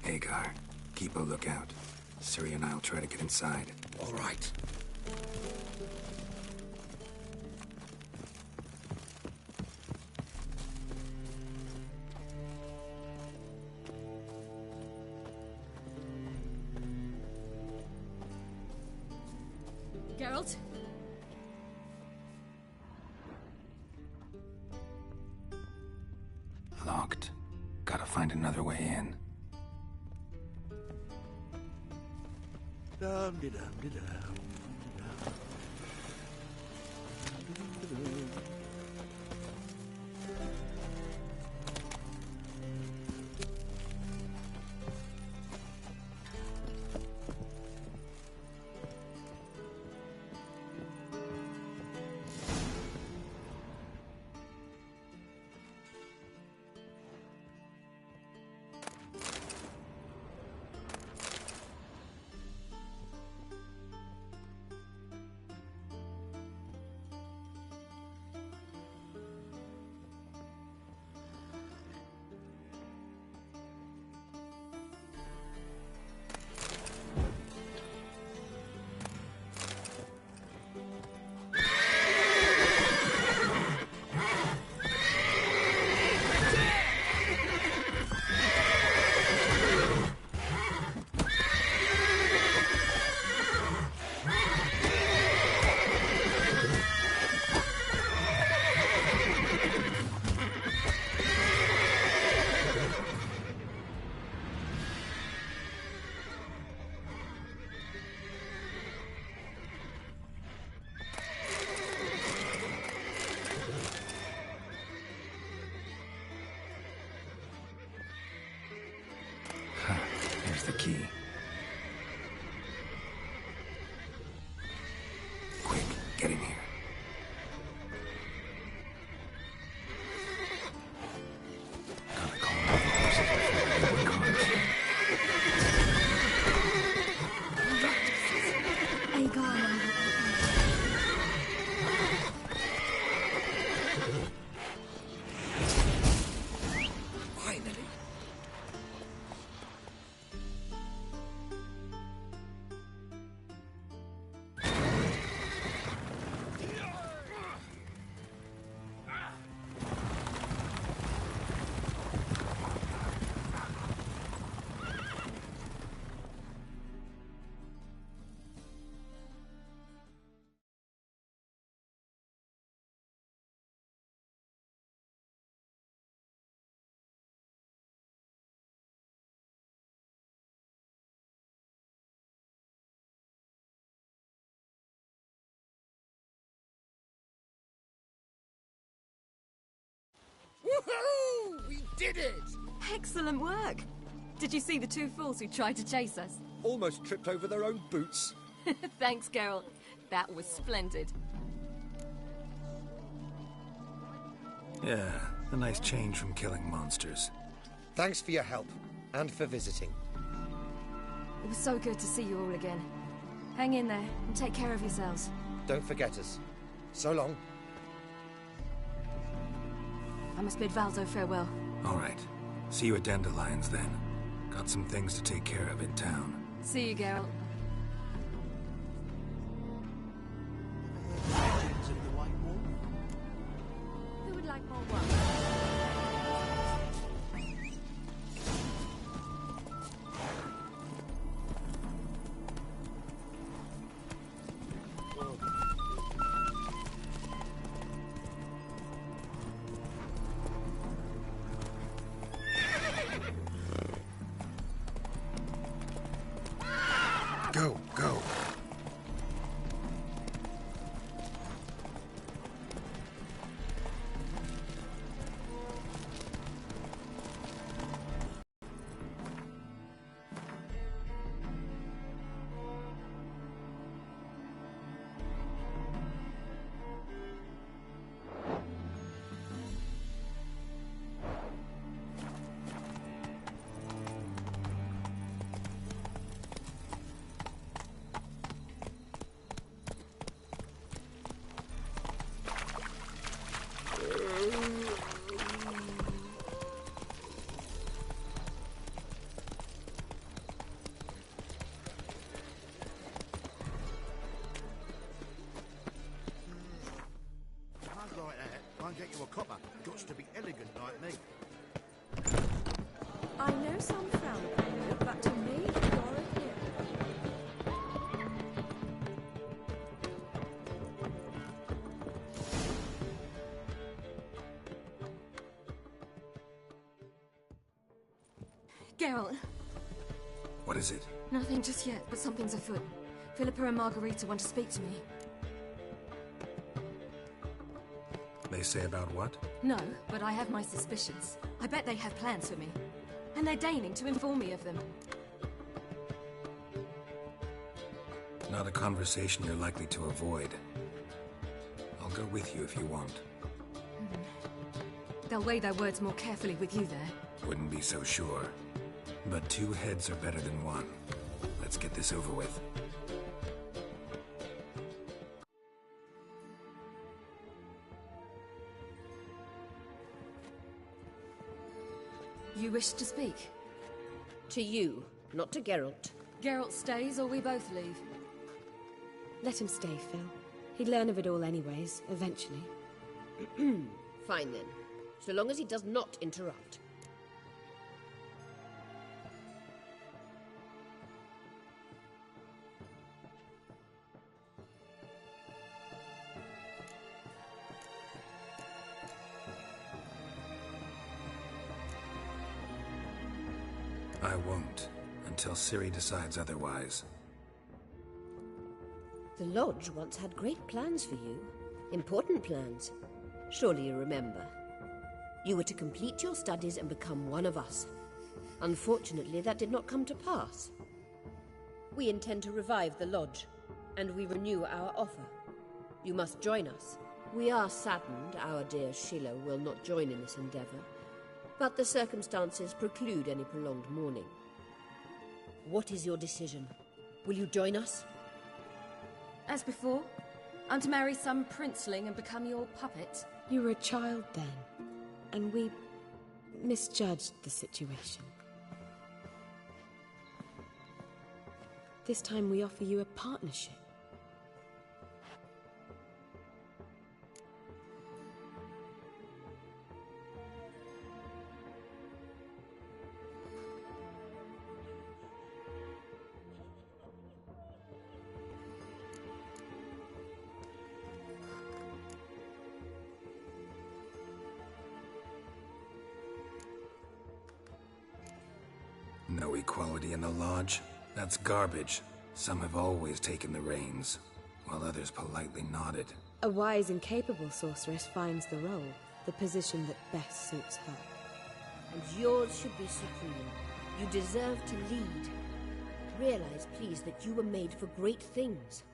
Agar, keep a lookout. Ciri and I'll try to get inside. All right. Geralt? Locked. Gotta find another way in. Dum-de-dum-de-dum. Here's the key. Quick, get in here. Gotta call off the horses before they get cars. Agar. Finally. Woohoo! We did it! Excellent work! Did you see the 2 fools who tried to chase us? Almost tripped over their own boots. Thanks, Geralt. That was splendid. Yeah, a nice change from killing monsters. Thanks for your help, and for visiting. It was so good to see you all again. Hang in there, and take care of yourselves. Don't forget us. So long. I must bid Valzo farewell. All right. See you at Dandelions, then. Got some things to take care of in town. See you, Geralt. Legends of the White Wolf? Who would like more work? Go, go. Get you a copper. Got to be elegant like me. I know some frown upon you, but to me, you're a hero. Geralt. What is it? Nothing just yet, but something's afoot. Philippa and Margarita want to speak to me. They say about what? No, but I have my suspicions. I bet they have plans for me. And they're deigning to inform me of them. Not a conversation you're likely to avoid. I'll go with you if you want. They'll weigh their words more carefully with you there. Wouldn't be so sure. But 2 heads are better than 1. Let's get this over with. You wish to speak? To you, not to Geralt. Geralt stays or we both leave? Let him stay, Phil. He'd learn of it all anyways, eventually. Fine then. So long as he does not interrupt. I won't, until Ciri decides otherwise. The Lodge once had great plans for you. Important plans. Surely you remember. You were to complete your studies and become one of us. Unfortunately, that did not come to pass. We intend to revive the Lodge, and we renew our offer. You must join us. We are saddened our dear Sheila will not join in this endeavor, but the circumstances preclude any prolonged mourning. What is your decision? Will you join us? As before, I'm to marry some princeling and become your puppet? You were a child then, and we misjudged the situation. This time we offer you a partnership. No equality in the Lodge? That's garbage. Some have always taken the reins, while others politely nodded. A wise and capable sorceress finds the role, the position that best suits her. And yours should be supreme. You deserve to lead. Realize, please, that you were made for great things.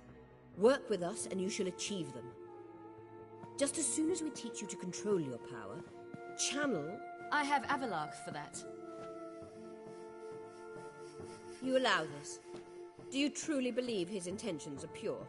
Work with us and you shall achieve them. Just as soon as we teach you to control your power, channel... I have Avalark for that. You allow this? Do you truly believe his intentions are pure?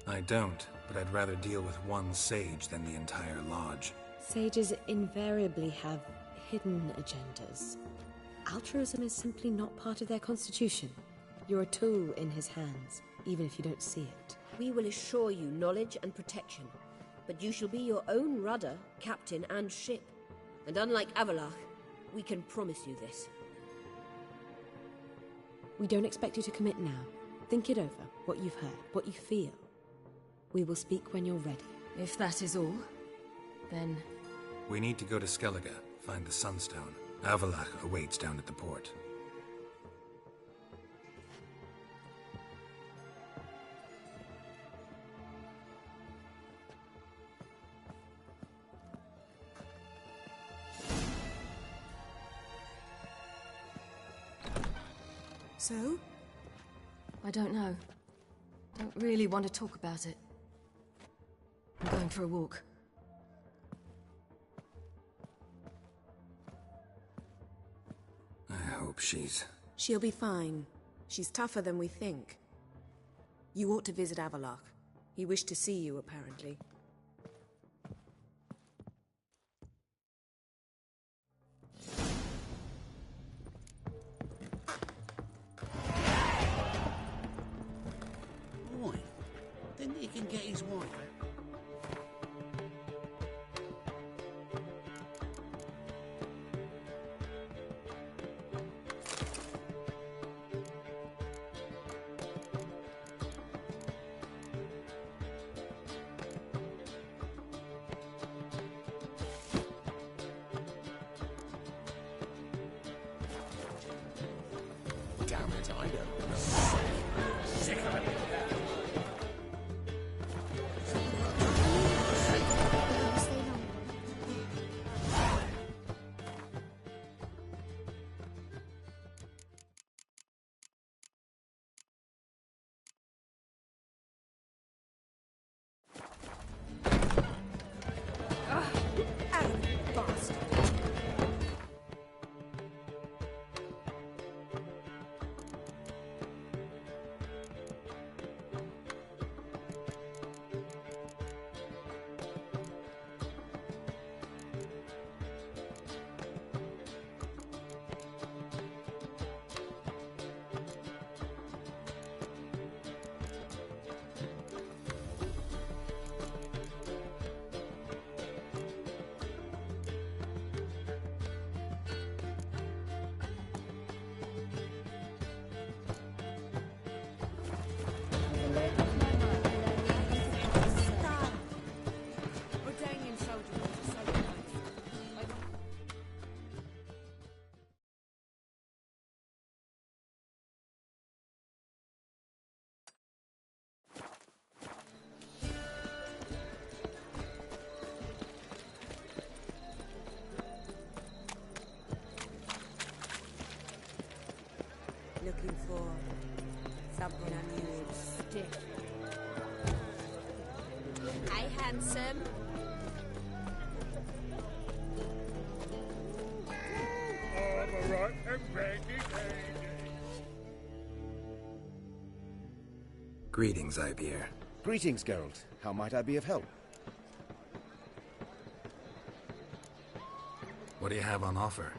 I don't, but I'd rather deal with one sage than the entire lodge. Sages invariably have hidden agendas. Altruism is simply not part of their constitution. You're a tool in his hands, even if you don't see it. We will assure you knowledge and protection, but you shall be your own rudder, captain, and ship. And unlike Avalach, we can promise you this. We don't expect you to commit now. Think it over, what you've heard, what you feel. We will speak when you're ready. If that is all, then... We need to go to Skellige, find the Sunstone. Avalach awaits down at the port. So? I don't know. Don't really want to talk about it. I'm going for a walk. I hope she's... She'll be fine. She's tougher than we think. You ought to visit Avalach. He wished to see you, apparently. Boy, then he can get his wife. Damn it, I don't know. Sick of it. Looking for something unusual. Stick. Hi, handsome. Greetings, Ibeer. Greetings, Geralt. How might I be of help? What do you have on offer?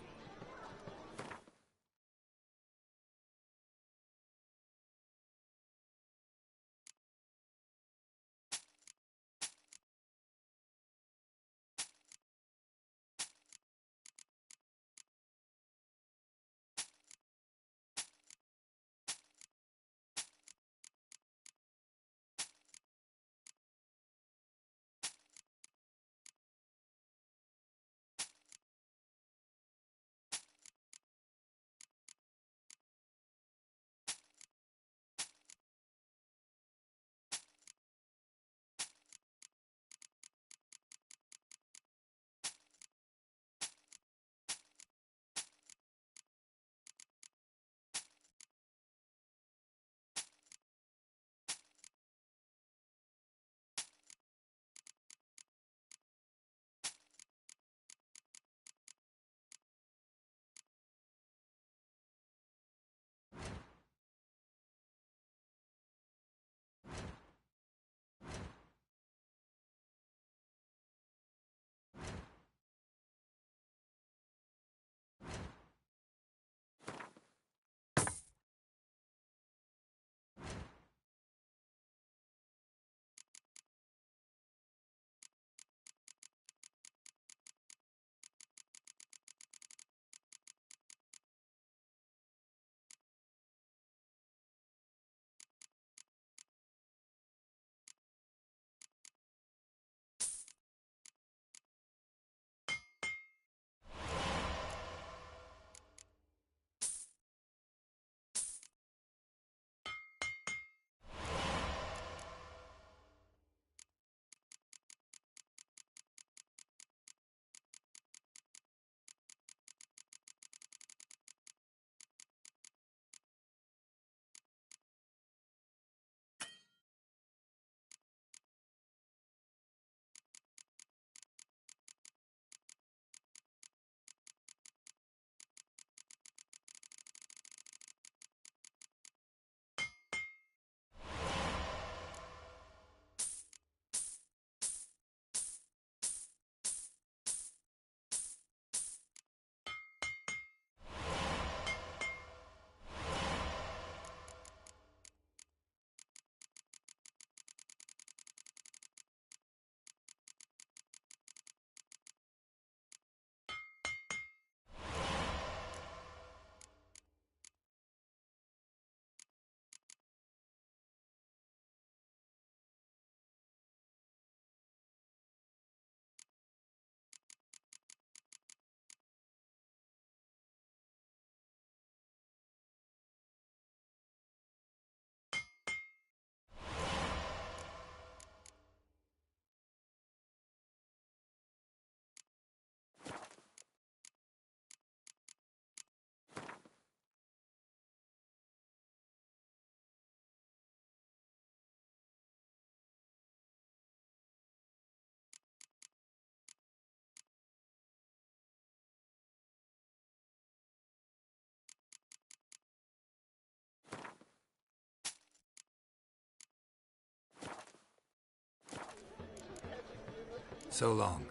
So long.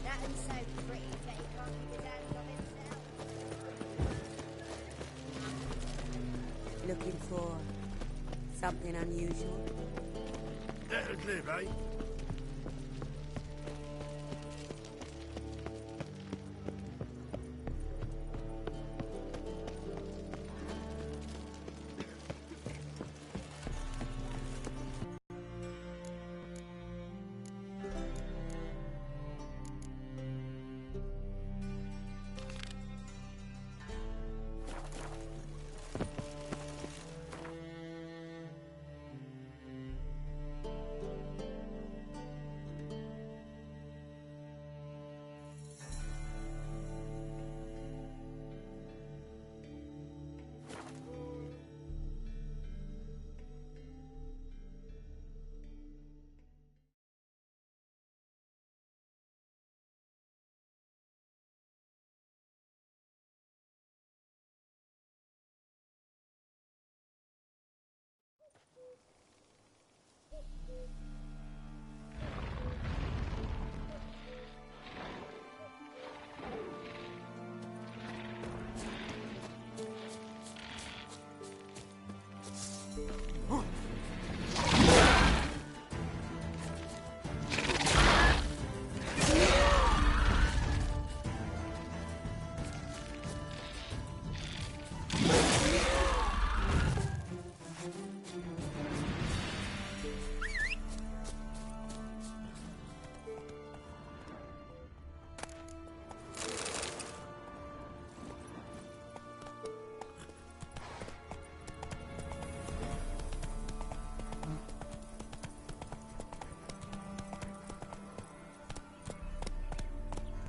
That one's so pretty that he can't keep his hands on himself. Looking for something unusual? That'll live, eh?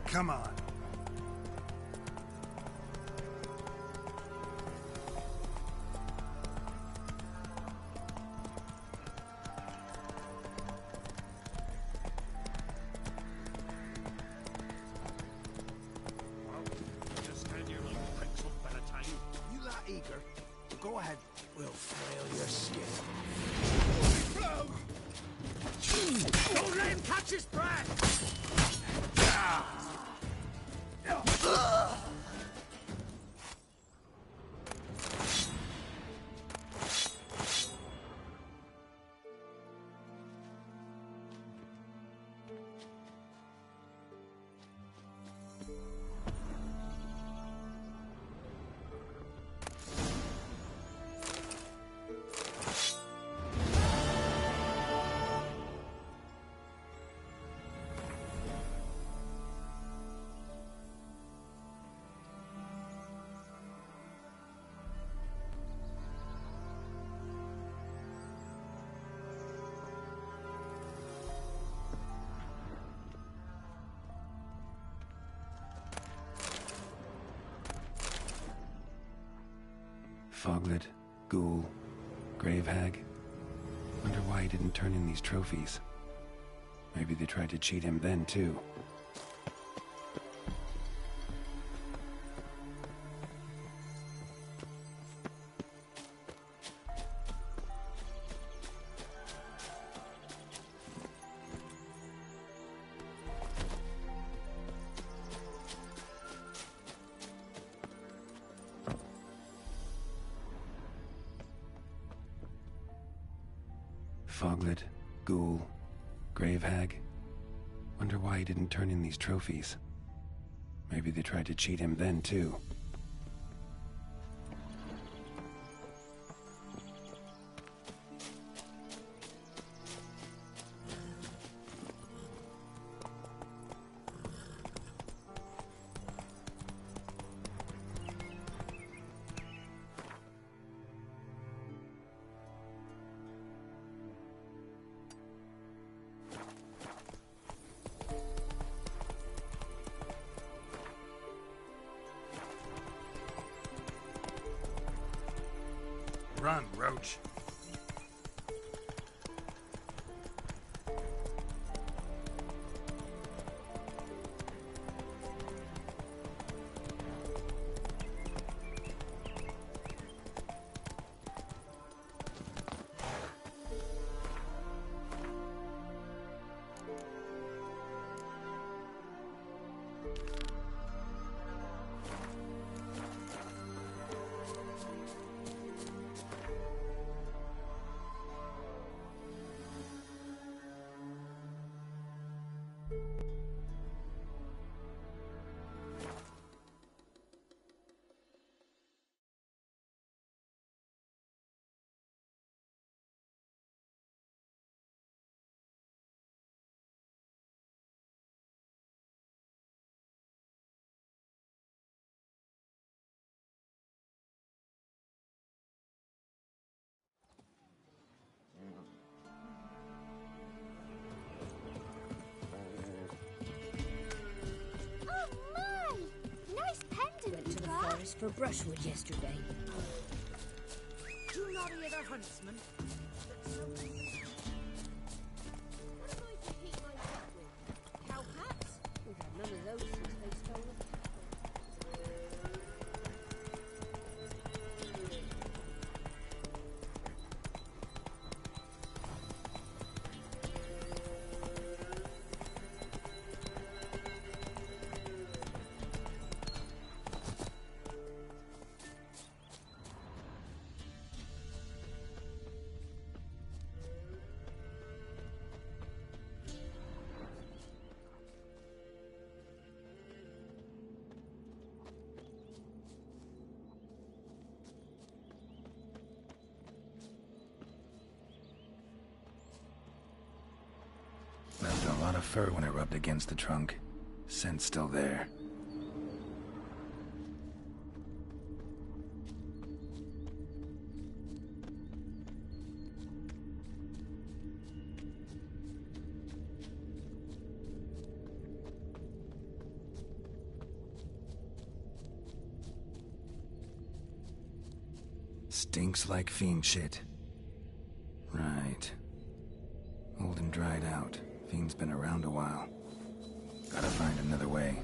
Come on. Just stand here like pricks up by the time. You that eager? Go ahead. We'll flail your skin. Don't let him catch his breath! Foglet, ghoul, grave hag. Wonder why he didn't turn in these trophies. Maybe they tried to cheat him then, too. Foglet, ghoul, grave hag. Wonder why he didn't turn in these trophies. Maybe they tried to cheat him then, too. Run, Roach. Oh my! Nice pendant. Went to the forest for brushwood yesterday. You not the other huntsman? What am I to heat myself with? Cowpats? We've had none of those since they stole it. Left a lot of fur when I rubbed against the trunk. Scent's still there. Stinks like fiend shit. Right. Old and dried out. Fiend's been around a while. Gotta find another way.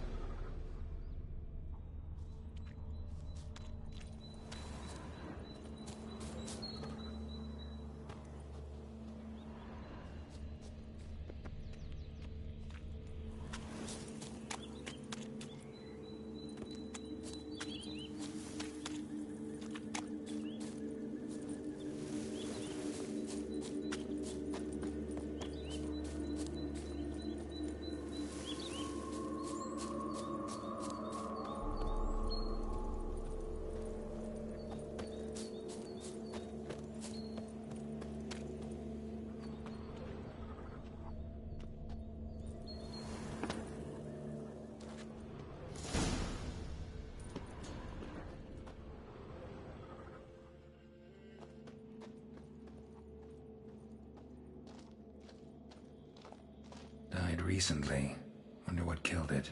Died recently. Wonder what killed it.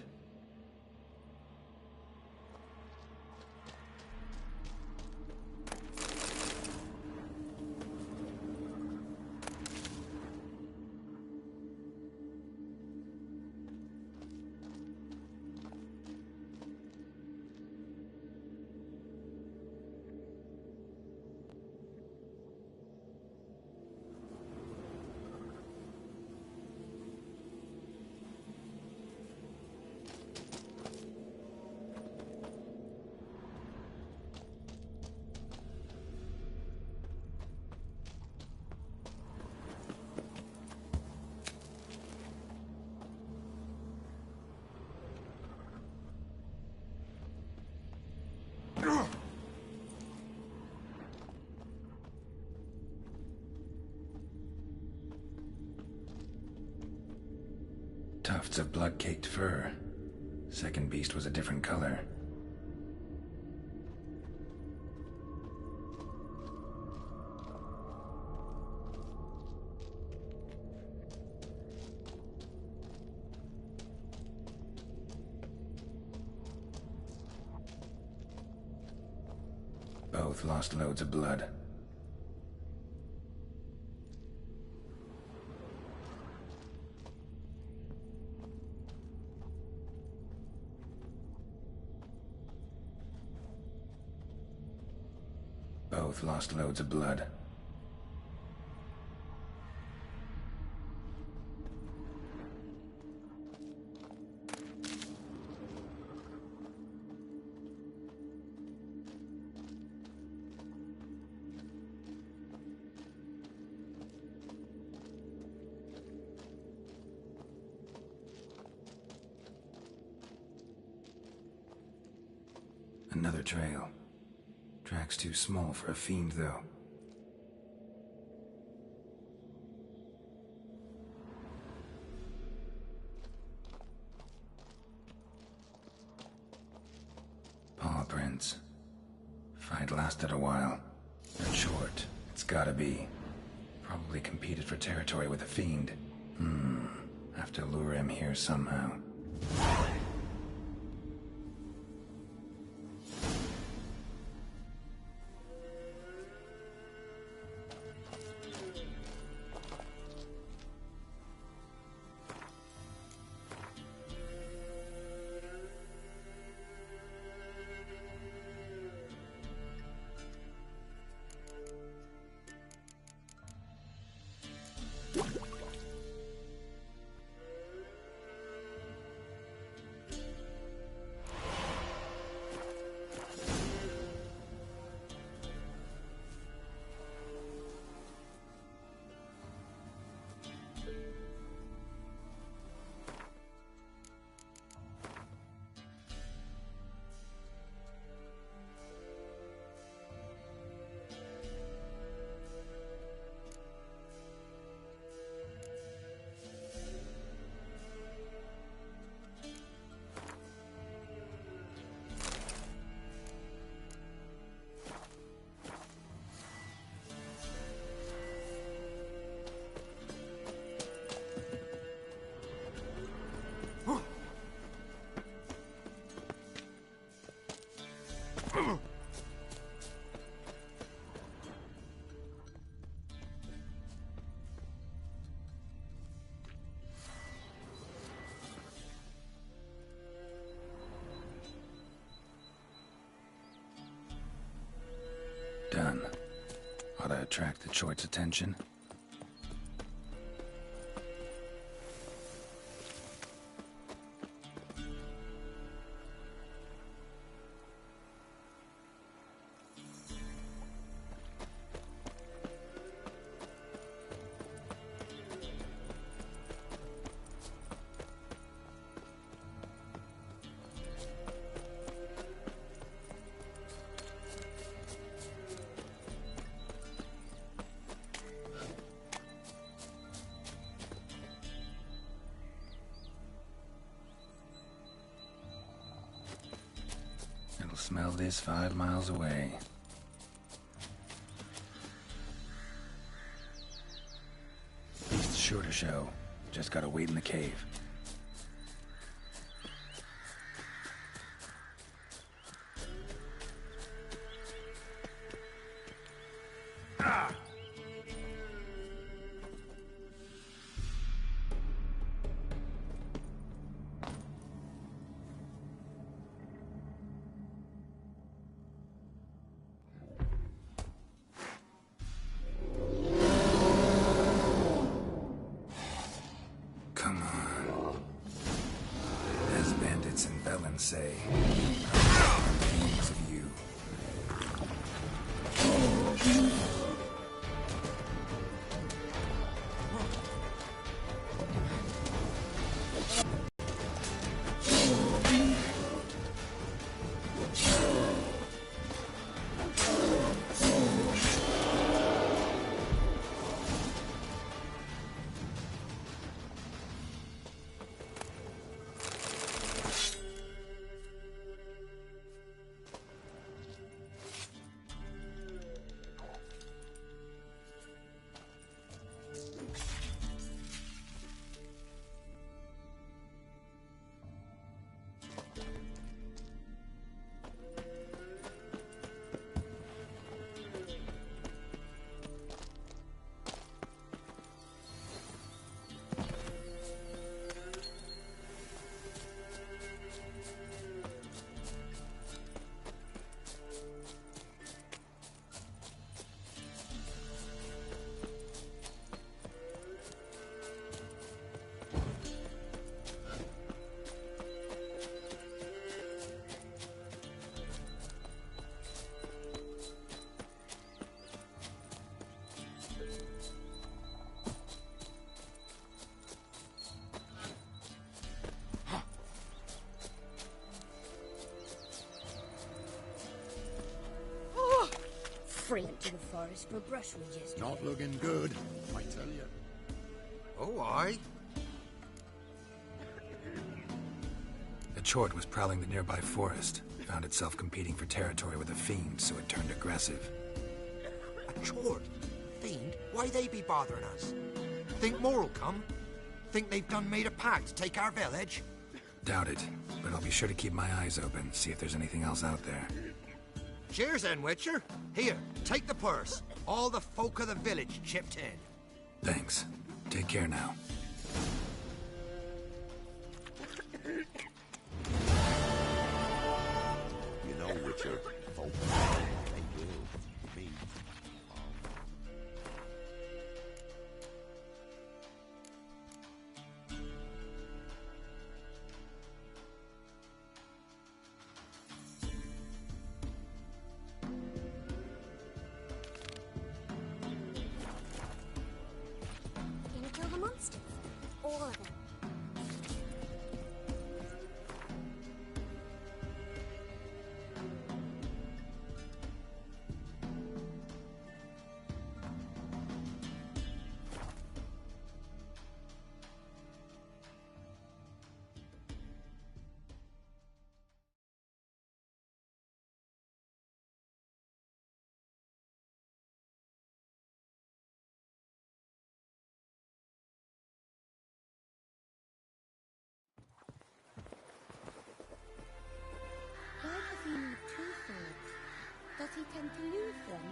Tufts of blood-caked fur. Second beast was a different color. Both lost loads of blood. Both lost loads of blood. Another trail. Track's too small for a fiend, though. Paw prints. Fight lasted a while. They're short. It's gotta be. Probably competed for territory with a fiend. Have to lure him here somehow. Done. Ought to attract the Choit's attention. It'll smell this 5 miles away. Beast's sure to show. Just gotta wait in the cave. Say, dreams of you. Went to the forest for brushwood yesterday. Not looking good, I tell you. Oh, aye. A chort was prowling the nearby forest. Found itself competing for territory with a fiend, so it turned aggressive. A chort? Fiend? Why they be bothering us? Think more'll come? Think they've done made a pact to take our village? Doubt it, but I'll be sure to keep my eyes open, see if there's anything else out there. Cheers then, Witcher. Here, take the purse. All the folk of the village chipped in. Thanks. Take care now. You know, Witcher, folk, they will. Me. Gonna kill the monsters? All of them. Why does he need two swords? Does he tend to use them?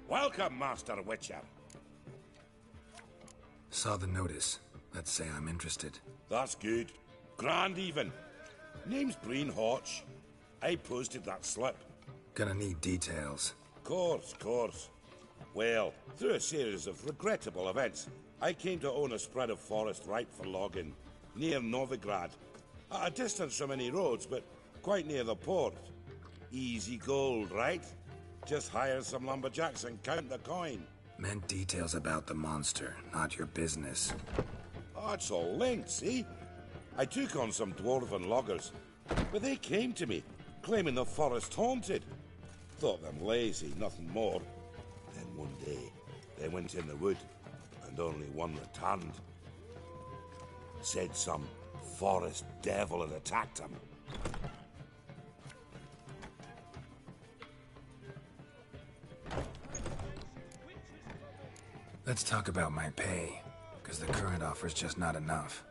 Welcome, Master Witcher. Saw the notice. Let's say I'm interested. That's good. Grand even. Name's Breen Hotch. I posted that slip. Gonna need details. Course. Well, through a series of regrettable events, I came to own a spread of forest ripe for logging, near Novigrad. At a distance from any roads, but quite near the port. Easy gold, right? Just hire some lumberjacks and count the coin. Meant details about the monster, not your business. Oh, it's all linked, see? I took on some dwarven loggers, but they came to me, claiming the forest haunted. Thought them lazy, nothing more. Then one day, they went in the wood, and only one returned. Said some forest devil had attacked him. Let's talk about my pay, because the current offer's just not enough.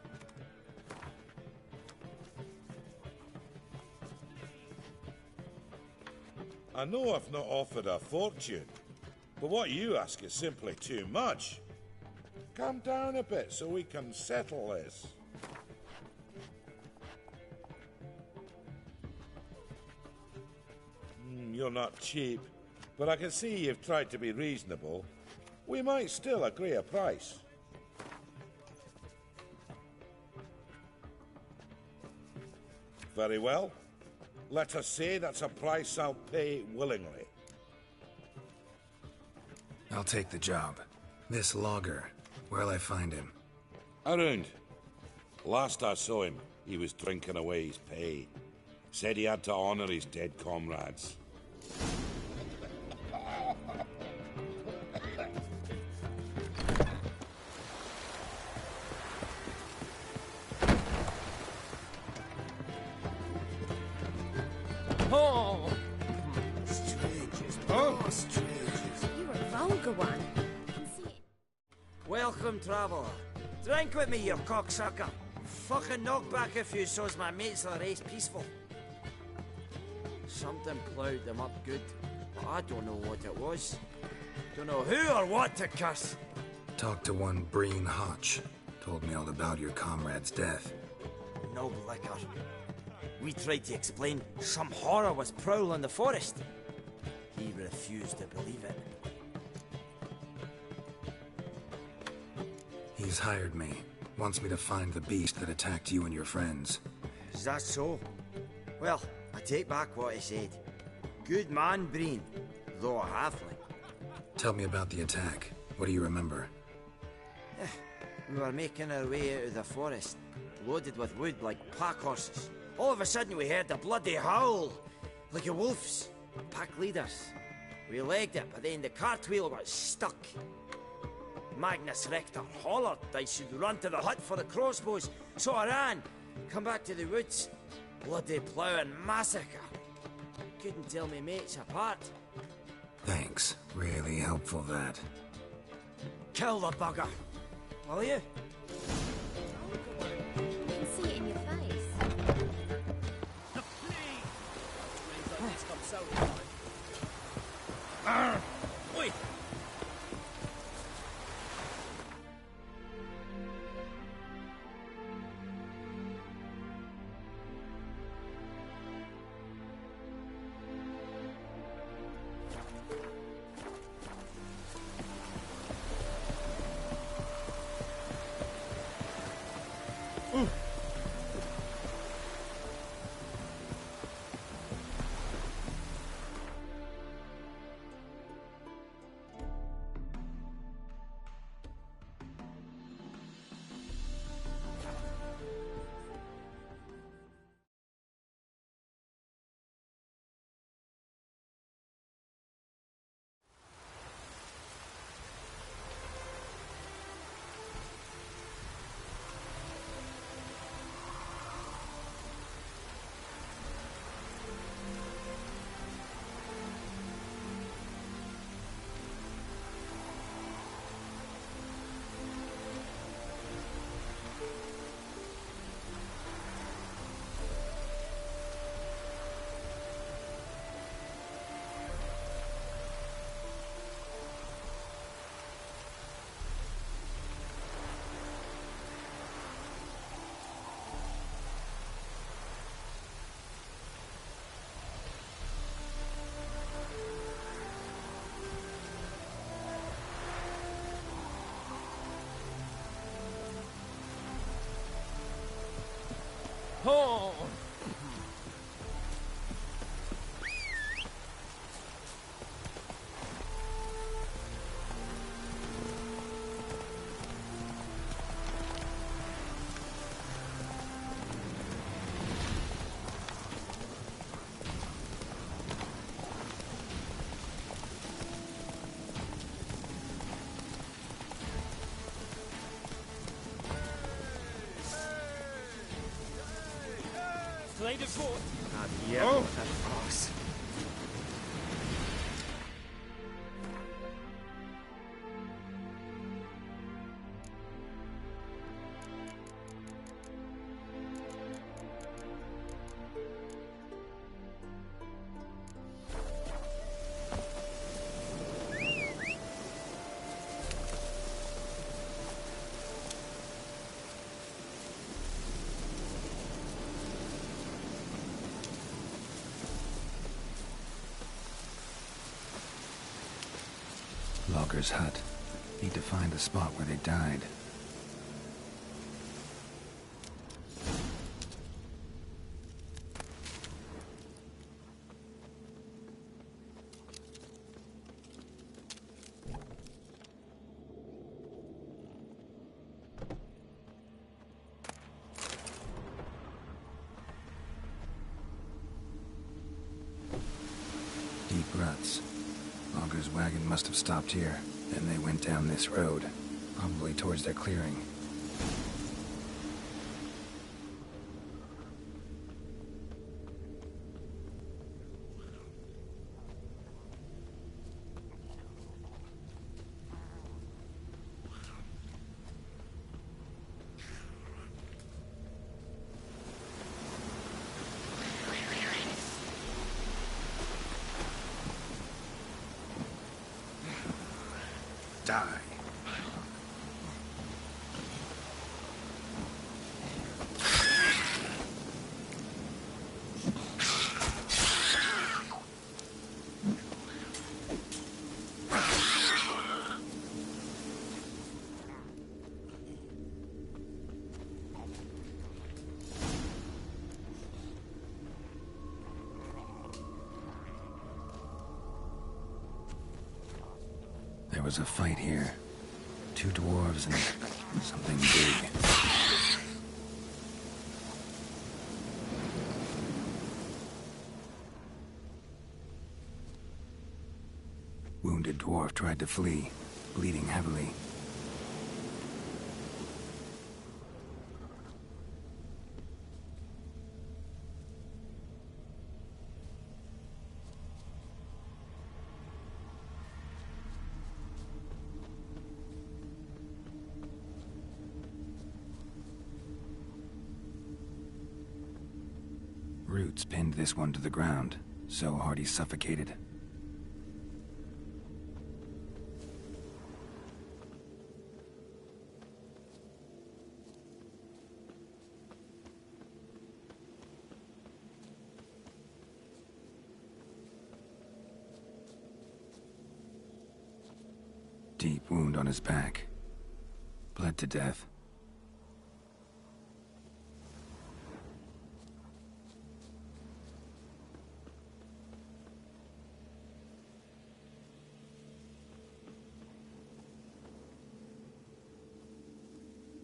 I know I've not offered a fortune, but what you ask is simply too much. Calm down a bit so we can settle this. You're not cheap, but I can see you've tried to be reasonable. We might still agree a price. Very well. Let us say that's a price I'll pay willingly. I'll take the job. This logger, where'll I find him? Around. Last I saw him, he was drinking away his pay. Said he had to honor his dead comrades. Oh! Strangers, oh, strangers. You're a vulgar one. Welcome, traveller. Drink with me, you cocksucker. Fucking knock back a few so's my mates will race peaceful. Something ploughed them up good, but I don't know what it was. Don't know who or what to cuss. Talked to one Breen Hotch. Told me all about your comrade's death. No liquor. We tried to explain some horror was prowling the forest. He refused to believe it. He's hired me. Wants me to find the beast that attacked you and your friends. Is that so? Well, I take back what I said. Good man, Breen, though a halfling. Tell me about the attack. What do you remember? We were making our way out of the forest, loaded with wood like pack horses. All of a sudden we heard a bloody howl, like a wolf's. Pack leaders. We legged it, but then the cartwheel got stuck. Magnus Rector hollered I should run to the hut for the crossbows, so I ran. Come back to the woods. Bloody plough and massacre. Couldn't tell me mates apart. Thanks. Really helpful, that. Kill the bugger, will you? You can see it in your face. Oi! Oh! Played it for. Yeah, Oh. of course. Logger's hut. Need to find the spot where they died. Deep ruts. Logger's wagon must have stopped here. Then they went down this road, probably towards their clearing. Die. There was a fight here. Two dwarves and Something big. Wounded dwarf tried to flee, bleeding heavily. Roots pinned this one to the ground, so hard he suffocated. Deep wound on his back. Bled to death.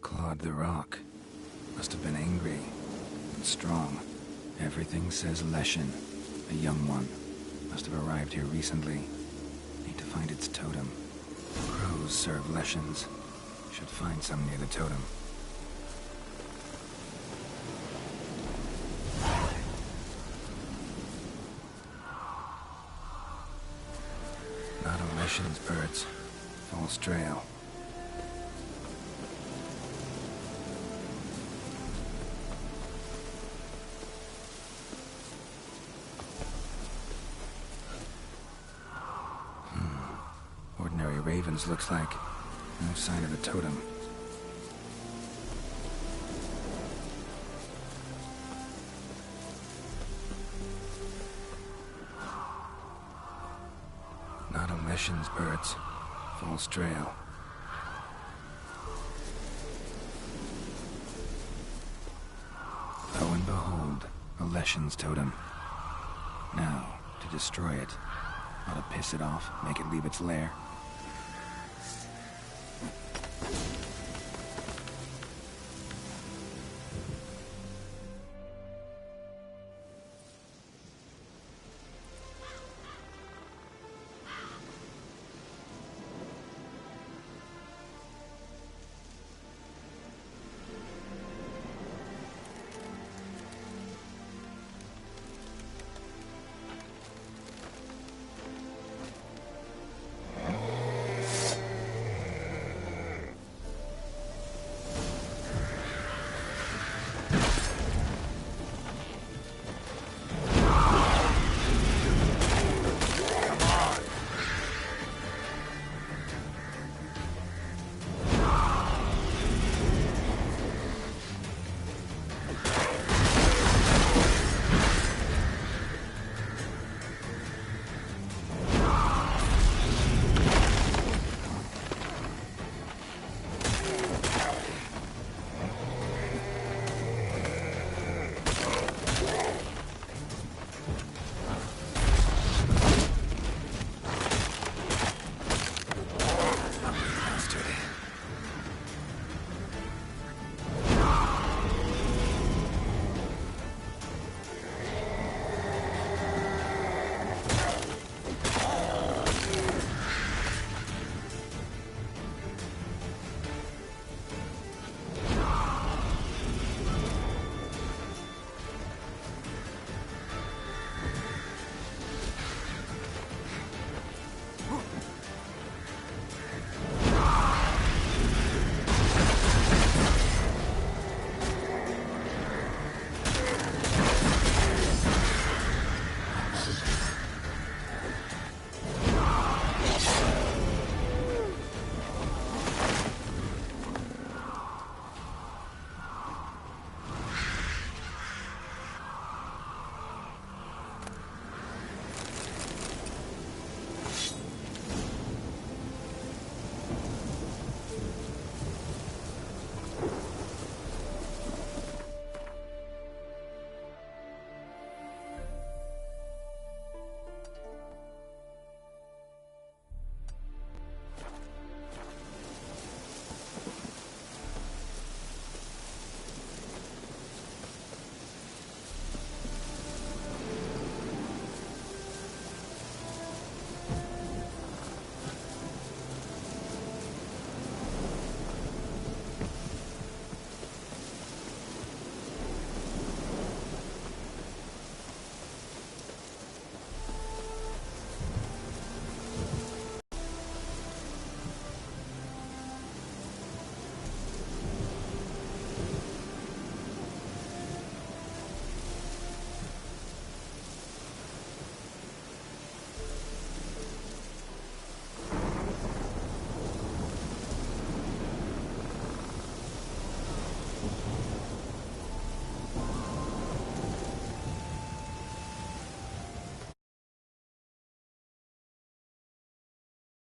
Clawed the rock. Must have been angry and strong. Everything says Leshen, a young one. Must have arrived here recently. Need to find its totem. Crows serve Leshens. Should find some near the totem. Not a Leshen's birds. False trail. Ravens looks like. No sign of a totem. Not a Leshen's birds. False trail. Lo and behold, a Leshen's totem. Now, to destroy it. Ought to piss it off, make it leave its lair.